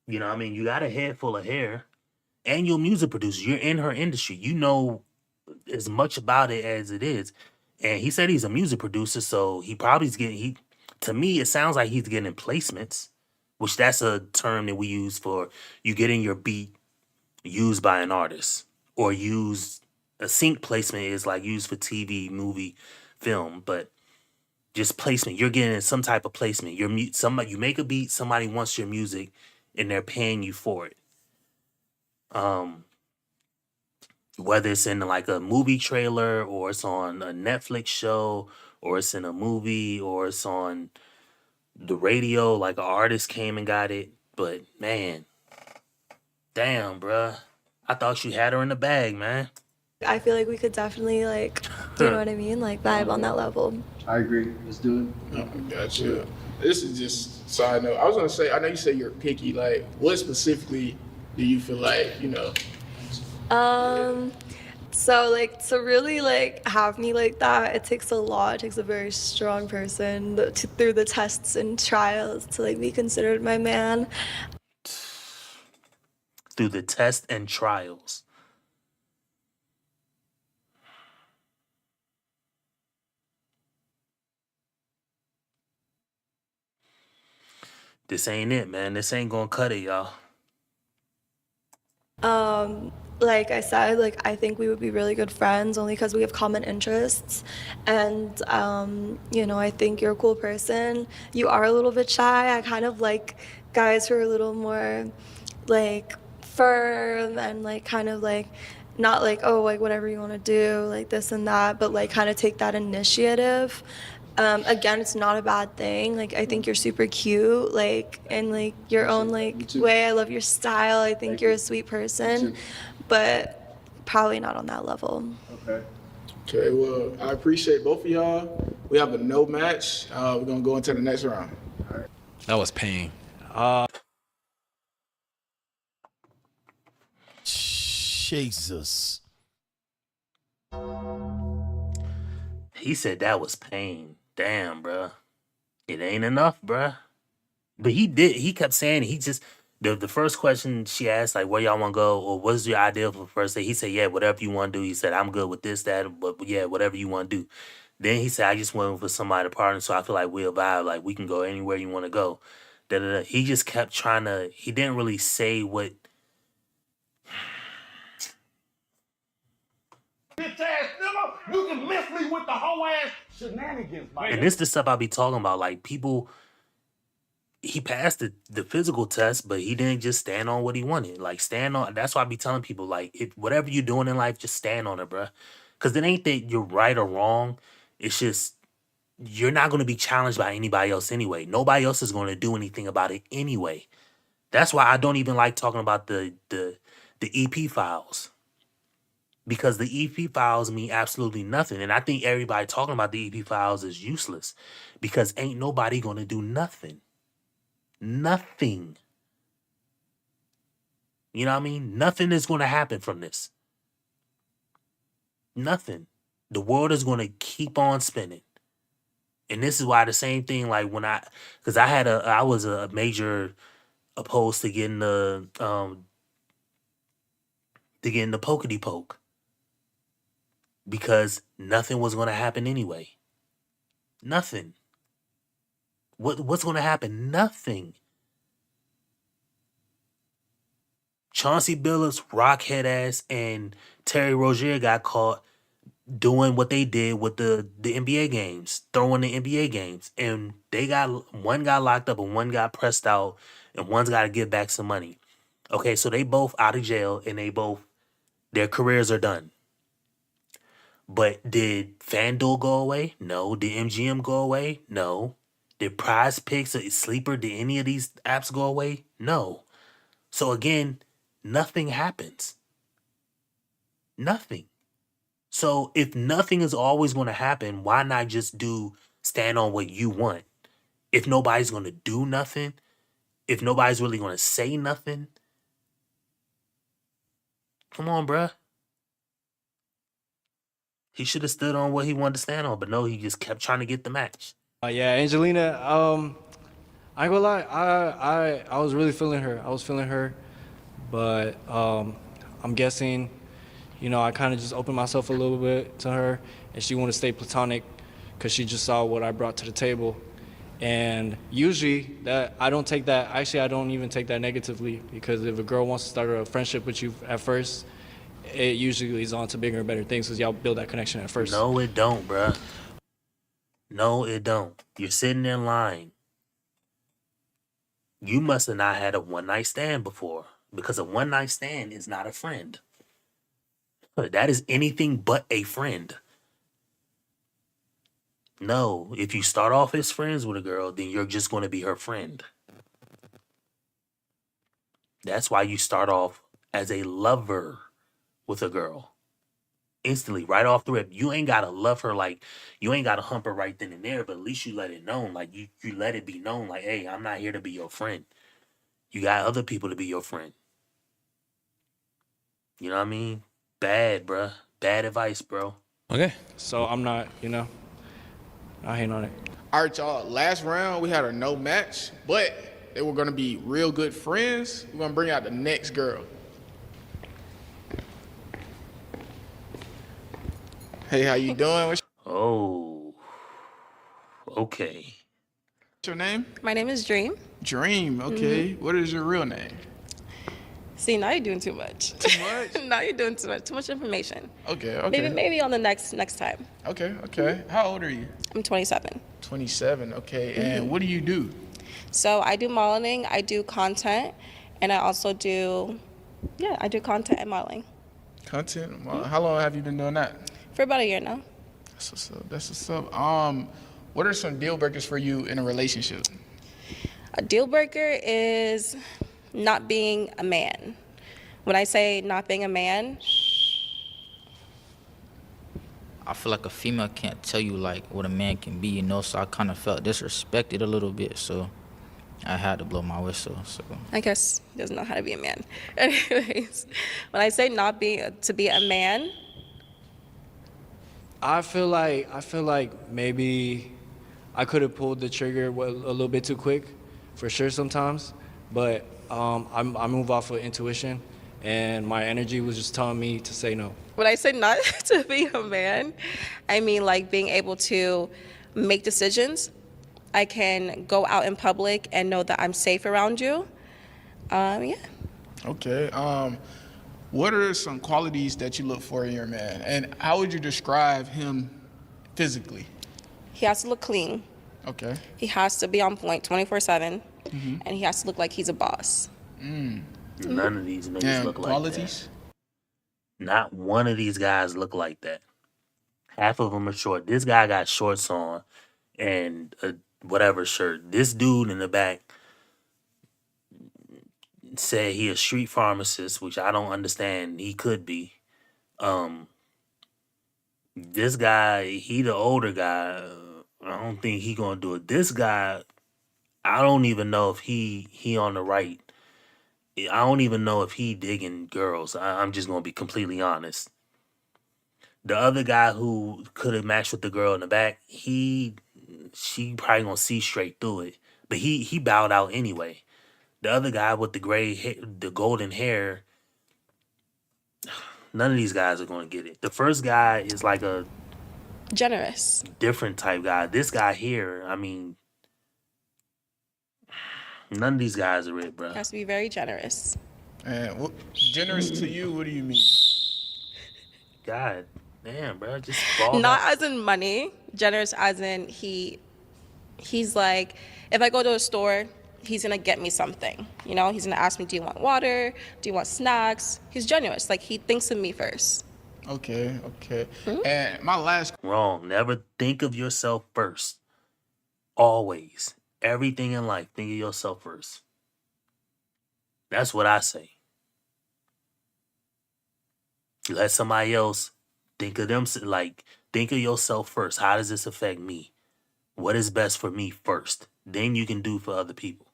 You know what I mean? You got a head full of hair. And you're a music producer. You're in her industry. You know as much about it as it is. And he said he's a music producer, so he probably is getting to me, it sounds like he's getting placements, which that's a term that we use for you getting your beat used by an artist. Or used a sync placement is like used for TV, movie, film, but just placement. You're getting some type of placement. Somebody you make a beat, somebody wants your music, and they're paying you for it. Whether it's in like a movie trailer or it's on a Netflix show or it's in a movie or it's on the radio, like an artist came and got it. But man, damn, bruh. I thought you had her in the bag, man. I feel like we could definitely like, you know what I mean, like vibe on that level. I agree. Let's do it. Gotcha. This is just side note. I was gonna say, I know you say you're picky. Like, what specifically do you feel like, you know? So like to really like have me like that, it takes a lot. It takes a very strong person through the tests and trials to like be considered my man. Through the test and trials. This ain't it, man. This ain't gonna cut it, y'all. Like I said, like I think we would be really good friends only because we have common interests, and you know, I think you're a cool person. You are a little bit shy. I kind of like guys who are a little more like firm and like kind of like not like, oh, like whatever you want to do, like this and that, but like kind of take that initiative. Again, it's not a bad thing. Like I think you're super cute, like in like your own like way. I love your style. I think you're a sweet person. But probably not on that level. Okay. Okay, well, I appreciate both of y'all. We have a no match. We're going to go into the next round. All right. That was pain. Jesus. He said that was pain. Damn, bruh. It ain't enough, bruh. But he kept saying he just the first question she asked, like, where y'all wanna go, or what's your idea for the first day? He said, yeah, whatever you wanna do. He said, I'm good with this, that, but yeah, whatever you wanna do. Then he said, I just went for somebody to partner, so I feel like we'll vibe, like we can go anywhere you wanna go. Da, da, da. He just kept trying to, he didn't really say what. Bitch ass nigga, you can miss me with the whole ass shenanigans, man. And this is the stuff I be talking about. Like, people, he passed the physical test, but he didn't just stand on what he wanted. Like, stand on, that's why I be telling people, like, if whatever you're doing in life, just stand on it, bruh. Because it ain't that you're right or wrong. It's just, you're not going to be challenged by anybody else anyway. Nobody else is going to do anything about it anyway. That's why I don't even like talking about the EP files. Because the EP files mean absolutely nothing. And I think everybody talking about the EP files is useless. Because ain't nobody going to do nothing. Nothing. You know what I mean? Nothing is going to happen from this. Nothing. The world is going to keep on spinning. And this is why the same thing, like when because I was a major opposed to getting the pokety poke. Because nothing was going to happen anyway. Nothing. What's going to happen? Nothing. Chauncey Billups, Rockhead ass, and Terry Rozier got caught doing what they did with the NBA games, throwing the NBA games. And one got locked up and one got pressed out and one's got to give back some money. Okay, so they both out of jail and their careers are done. But did FanDuel go away? No. Did MGM go away? No. Did Prize Picks or Sleeper, did any of these apps go away? No. So again, nothing happens. Nothing. So if nothing is always going to happen, why not just stand on what you want? If nobody's going to do nothing, if nobody's really going to say nothing, come on, bruh. He should have stood on what he wanted to stand on, but no, he just kept trying to get the match. Yeah, Angelina, I ain't gonna lie, I was really feeling her. I was feeling her, but I'm guessing, I kind of just opened myself a little bit to her, and she wanted to stay platonic because she just saw what I brought to the table. And usually I don't even take that negatively, because if a girl wants to start a friendship with you at first, it usually leads on to bigger and better things because y'all build that connection at first. No, it don't, bruh. No, it don't. You're sitting in line. You must have not had a one-night stand before, because a one-night stand is not a friend. That is anything but a friend. No, if you start off as friends with a girl, then you're just going to be her friend. That's why you start off as a lover with a girl. Instantly, right off the rip. You ain't gotta love her, like, you ain't gotta hump her right then and there, but at least you let it known. Like, you let it be known, like, hey, I'm not here to be your friend. You got other people to be your friend. You know what I mean? Bad, bruh. Bad advice, bro. Okay. So I'm not, I ain't on it. All right, y'all. Last round, we had a no match, but they were going to be real good friends. We're going to bring out the next girl. Hey, how you doing? Oh, okay. What's your name? My name is Dream. Dream, okay. What is your real name? See, now you're doing too much. Too much? Now you're doing too much. Too much information. Okay. Maybe on the next time. Okay. How old are you? I'm 27. 27, okay. And what do you do? So I do modeling, I do content, and I also do content and modeling. Content? How long have you been doing that? For about a year now. That's what's up. What are some deal breakers for you in a relationship? A deal breaker is not being a man. When I say not being a man, I feel like a female can't tell you like what a man can be, you know. So I kind of felt disrespected a little bit. So I had to blow my whistle. So I guess he doesn't know how to be a man. Anyways, when I say not being to be a man, I feel like maybe I could have pulled the trigger a little bit too quick, for sure sometimes. But I move off of intuition, and my energy was just telling me to say no. when I say not to be a man, I mean like being able to make decisions. I can go out in public and know that I'm safe around you. Yeah. Okay. What are some qualities that you look for in your man, and how would you describe him physically? He has to look clean. Okay. He has to be on point 24/7, Mhm. and he has to look like he's a boss. None of these niggas Damn, look like qualities? that. Not one of these guys look like that. Half of them are short. This guy got shorts on and a whatever shirt. This dude in the back said he a street pharmacist, which I don't understand. He could be. This guy, he the older guy. I don't think he gonna do it. This guy, I don't even know if he on the right. I don't even know if he digging girls. I'm just gonna be completely honest. The other guy who could have matched with the girl in the back, she probably gonna see straight through it. But he bowed out anyway. The other guy with the gray hair, the golden hair, none of these guys are gonna get it. The first guy is like a Generous. different type guy. This guy here, I mean, none of these guys are it, bro. Has to be very generous. And generous to you, what do you mean? God damn, bro, just fall Not out. as in money, generous as in he's like, if I go to a store, he's gonna get me something. You know, he's gonna ask me, do you want water? Do you want snacks? He's generous. Like he thinks of me first. Okay. And my last Wrong. Never think of yourself first. Always. Everything in life, think of yourself first. That's what I say. You let somebody else think of them, like, think of yourself first. How does this affect me? What is best for me first? Then you can do for other people.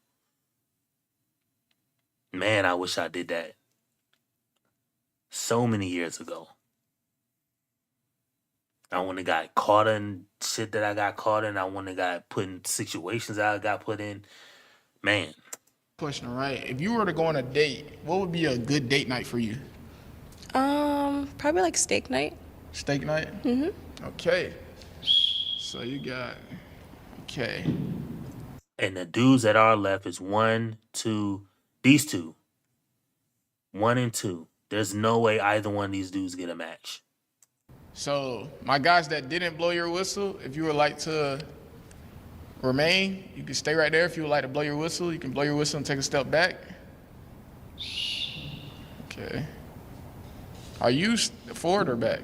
Man, I wish I did that so many years ago. I wouldn't have got caught in shit that I got caught in. I wouldn't have got put in situations that I got put in. Man, question, right? If you were to go on a date, what would be a good date night for you? Probably like steak night. Steak night? Okay. So you got, okay. and the dudes that are left is 1, 2, these two. 1 and 2. There's no way either one of these dudes get a match. So my guys that didn't blow your whistle, if you would like to remain, you can stay right there. If you would like to blow your whistle, you can blow your whistle and take a step back. Okay. Are you forward or back?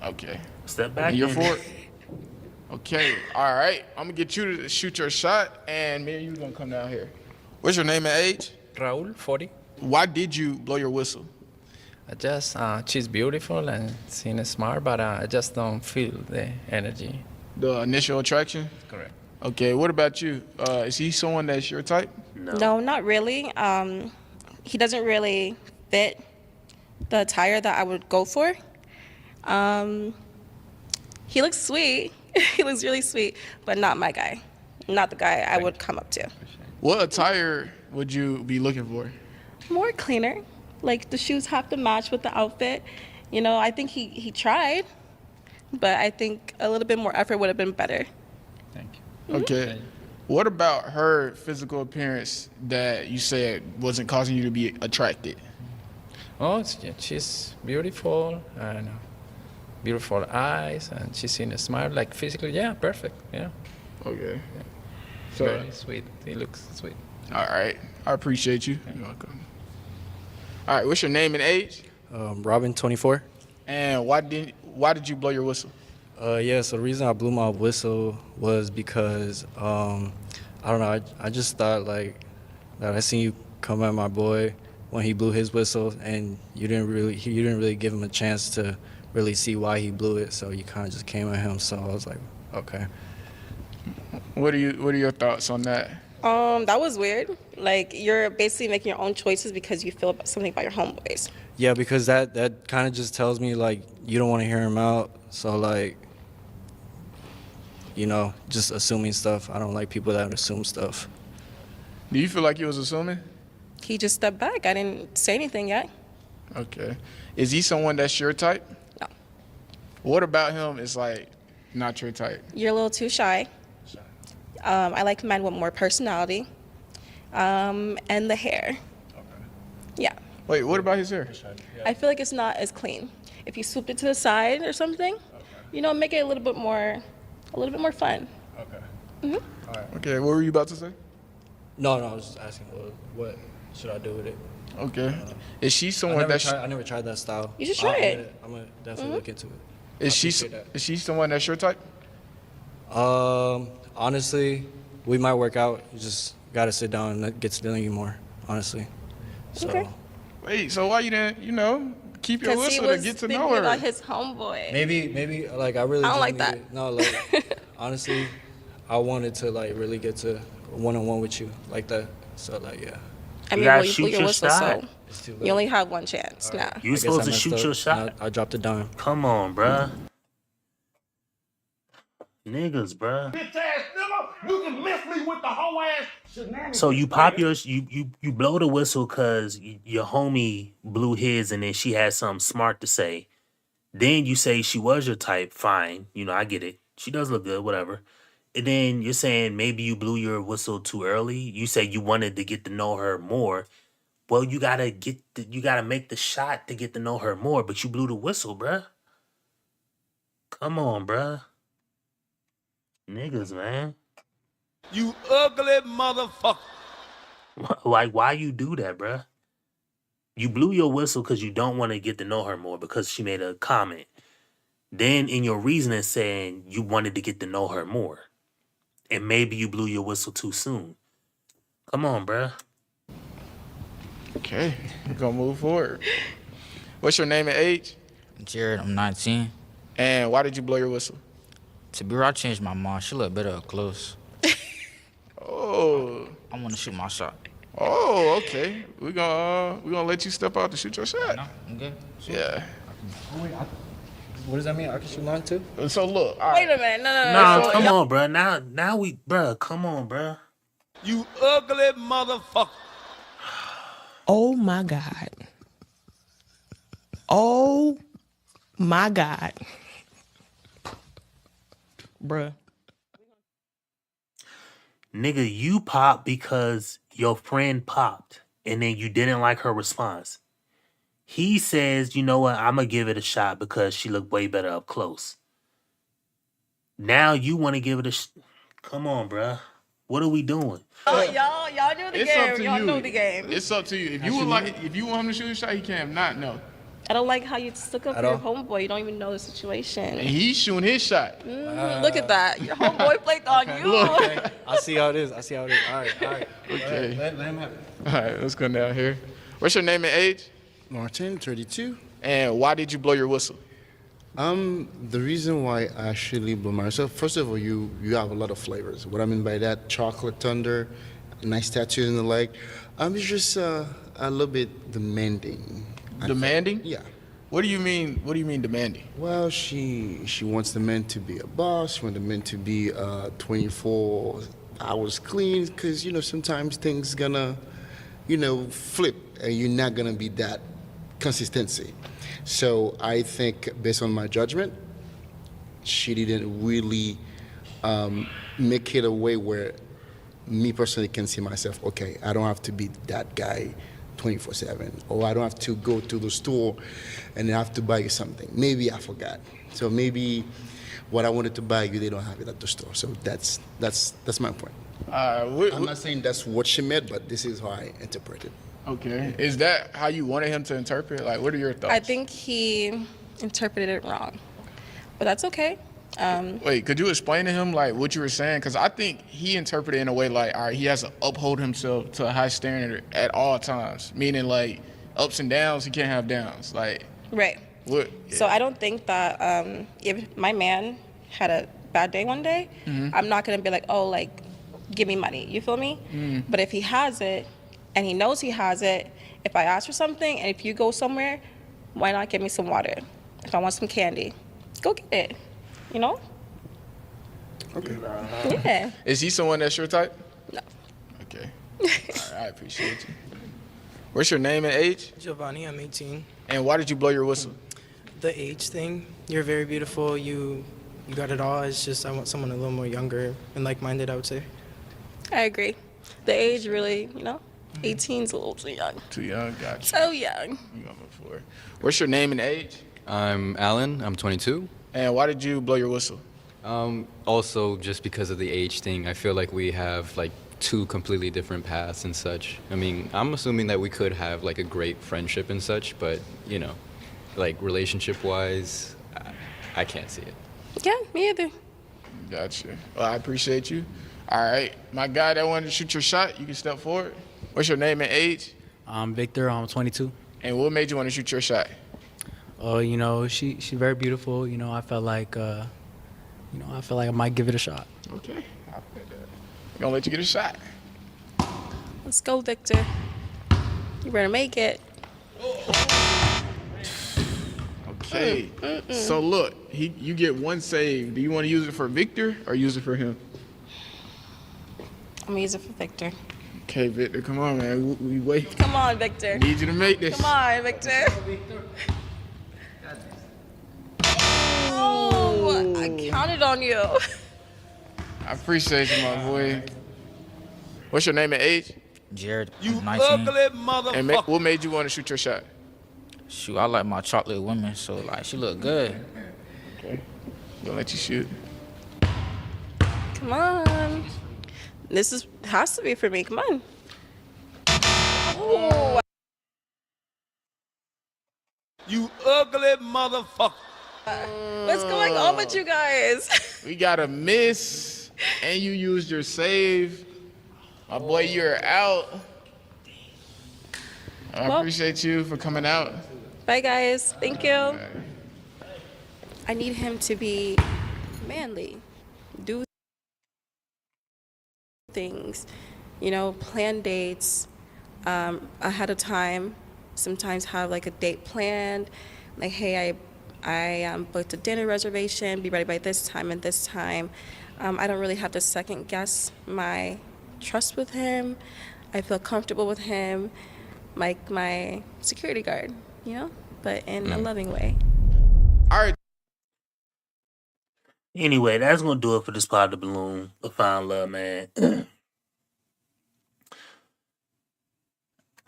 Okay. Step back. And you're then. forward? Okay. All right. I'm going to get you to shoot your shot, and me and you going to come down here. What's your name and age? Raul, 40. Why did you blow your whistle? I just, she's beautiful and she's smart, but I just don't feel the energy. The initial attraction? Correct. Okay. What about you? Is he someone that's your type? No, not really. He doesn't really fit the attire that I would go for. He looks sweet. He looks really sweet, but not my guy. Not the guy I would come up to. What attire would you be looking for? More cleaner. Like the shoes have to match with the outfit. You know, I think he tried, but I think a little bit more effort would have been better. Thank you. Okay. What about her physical appearance that you said wasn't causing you to be attracted? Oh, she's beautiful and beautiful eyes, and she's in a smile, like physically, yeah, perfect, yeah. Okay. Yeah. So- Very sweet. He looks sweet. All right. I appreciate you. You're welcome. All right. What's your name and age? Robin, 24. And why did you blow your whistle? Yeah, so the reason I blew my whistle was because, I don't know, I just thought like that I seen you come at my boy when he blew his whistle, and you didn't really give him a chance to really see why he blew it. So you kind of just came at him. So I was like, okay. What are your thoughts on that? That was weird. Like, you're basically making your own choices because you feel something about your homeboys. Yeah, because that kind of just tells me, like, you don't want to hear him out. So, like, you know, just assuming stuff. I don't like people that assume stuff. Do you feel like you was assuming? He just stepped back. I didn't say anything yet. Okay. Is he someone that's your type? No. What about him is, like, not your type? You're a little too shy. I like men with more personality. And the hair. Okay. Yeah. Wait, what about his hair? I feel like it's not as clean. If you swooped it to the side or something, you know, make it a little bit more fun. Okay. Okay, what were you about to say? No, I was just asking, what should I do with it? Okay. Is she someone I never tried that style. You should try it. I'm gonna definitely look into it. Is she someone that's your type? Honestly, we might work out. You just gotta sit down and get to know you more, honestly. So. Okay. Wait, so why you didn't, you know, keep your Because he whistle to was get to thinking know her? about his homeboy. Maybe, like, I really I don't just like needed- that. No, like, honestly, I wanted to, like, really get to one-on-one with you like that. So, like, yeah. I mean, gotta well, you shoot blew your your whistle, shot. so It's too you late. only have one chance now. You I guess supposed I to messed shoot up. your shot. I dropped a dime. Come on, bruh. Niggas, bruh. Bitch ass nigga, you can miss me with the whole ass shenanigans. So you pop your you blow the whistle cause your homie blew his and then she had something smart to say. Then you say she was your type, fine. You know, I get it. She does look good, whatever. And then you're saying maybe you blew your whistle too early. You say you wanted to get to know her more. Well, you gotta make the shot to get to know her more, but you blew the whistle, bruh. Come on, bruh. Niggas, man. You ugly motherfucker. Like, why you do that, bruh? You blew your whistle because you don't want to get to know her more because she made a comment. Then in your reasoning saying you wanted to get to know her more. And maybe you blew your whistle too soon. Come on, bruh. Okay, we're gonna move forward. What's your name and age? Jared, I'm 19. And why did you blow your whistle? To be real, I changed my mind. She look better up close. Oh. I want to shoot my shot. Oh, okay. We're gonna let you step out to shoot your shot. No, I'm good. Yeah. What does that mean? I can shoot mine too? So look. all Wait right. a minute, no. Nah, So come y'all- on, bruh. Now we, bruh, come on, bruh. You ugly motherfucker. Oh my God. Oh my God. Bruh. Nigga, you popped because your friend popped and then you didn't like her response. He says, you know what, I'm going to give it a shot because she looked way better up close. Now you want to give it a Come on, bruh. What are we doing? Oh, y'all do the It's up game. to Y'all you. know the game. It's up to you. If you want him to shoot a shot, he can. Not no. I don't like how you stuck up At for your all? homeboy. You don't even know the situation. And he's shooting his shot. Look at that. Your homeboy played on you. Okay. I see how it is. All right. Okay. Let him have it. All right, let's go down here. What's your name and age? Martin, 32. And why did you blow your whistle? The reason why I actually blew myself, first of all, you have a lot of flavors. What I mean by that, chocolate thunder, nice tattoos in the leg. It's just a little bit demanding. Demanding? Yeah. What do you mean? What do you mean demanding? Well, she wants the man to be a boss. She wants the man to be 24 hours clean, because sometimes things gonna flip, and you're not gonna be that consistency. So I think, based on my judgment, she didn't really make it a way where me personally can see myself, okay, I don't have to be that guy 24/7, or I don't have to go to the store and I have to buy you something. Maybe I forgot. So maybe what I wanted to buy you, they don't have it at the store. So that's my point. I'm not saying that's what she meant, but this is how I interpret it. Okay. Is that how you wanted him to interpret? Like, what are your thoughts? I think he interpreted it wrong, but that's okay. Wait, could you explain to him like what you were saying? Because I think he interpreted it in a way like, all right, he has to uphold himself to a high standard at all times, meaning like ups and downs, he can't have downs. Like, Right. What? So I don't think that if my man had a bad day one day, I'm not gonna be like, oh, like, give me money. You feel me? But if he has it, and he knows he has it, if I ask for something, and if you go somewhere, why not give me some water? If I want some candy, go get it. You know? Okay. Yeah. Is he someone that's your type? No. Okay. All right, I appreciate you. What's your name and age? Giovanni, I'm 18. And why did you blow your whistle? The age thing, you're very beautiful. You got it all. It's just I want someone a little more younger and like-minded, I would say. I agree. The age really, 18's a little too young. Too young, gotcha. So young. You got before. What's your name and age? I'm Alan. I'm 22. And why did you blow your whistle? Also, just because of the age thing, I feel like we have like two completely different paths and such. I mean, I'm assuming that we could have like a great friendship and such, but like relationship-wise, I can't see it. Yeah, me either. Gotcha. Well, I appreciate you. All right, my guy that wanted to shoot your shot, you can step forward. What's your name and age? I'm Victor. I'm 22. And what made you want to shoot your shot? She's very beautiful. I felt like, I might give it a shot. Okay. I'm gonna let you get a shot. Let's go, Victor. You better make it. Okay. So look, you get one save. Do you want to use it for Victor or use it for him? I'm gonna use it for Victor. Okay, Victor, come on, man. We wait. Come on, Victor. Need you to make this. Come on, Victor. Oh, I counted on you. I appreciate you, my boy. What's your name and age? Jared. You 19. ugly motherfucker. And what made you want to shoot your shot? Shoot, I like my chocolate women, so like she look good. Okay. Gonna let you shoot. Come on. This has to be for me. Come on. Oh. You ugly motherfucker. What's going on with you guys? We got a miss, and you used your save. My boy, you're out. I appreciate you for coming out. Bye, guys. Thank you. I need him to be manly. Do things, plan dates ahead of time. Sometimes have like a date planned. Like, hey, I booked a dinner reservation. Be ready by this time and this time. I don't really have to second guess my trust with him. I feel comfortable with him, like my security guard, but in a loving way. All right. Anyway, that's gonna do it for this part of the balloon of Fine Love, man.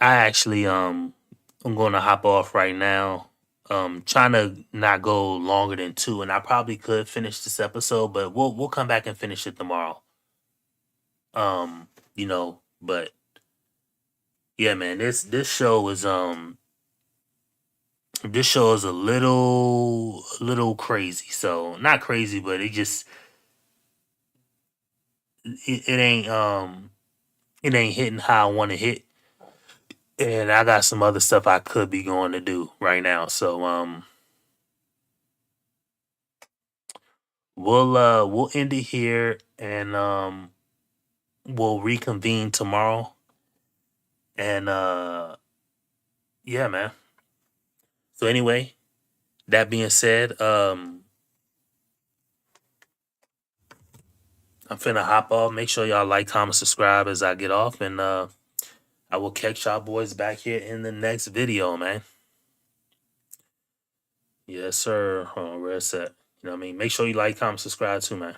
I actually I'm gonna hop off right now. Trying to not go longer than 2, and I probably could finish this episode, but we'll come back and finish it tomorrow. But yeah, man, this show is a little crazy. So not crazy, but it ain't hitting how I want to hit. And I got some other stuff I could be going to do right now. So we'll end it here, and we'll reconvene tomorrow. And yeah, man. So anyway, that being said, I'm finna hop off. Make sure y'all like, comment, subscribe as I get off, and I will catch y'all boys back here in the next video, man. Yes, sir. Where's that? You know what I mean? Make sure you like, comment, subscribe too, man.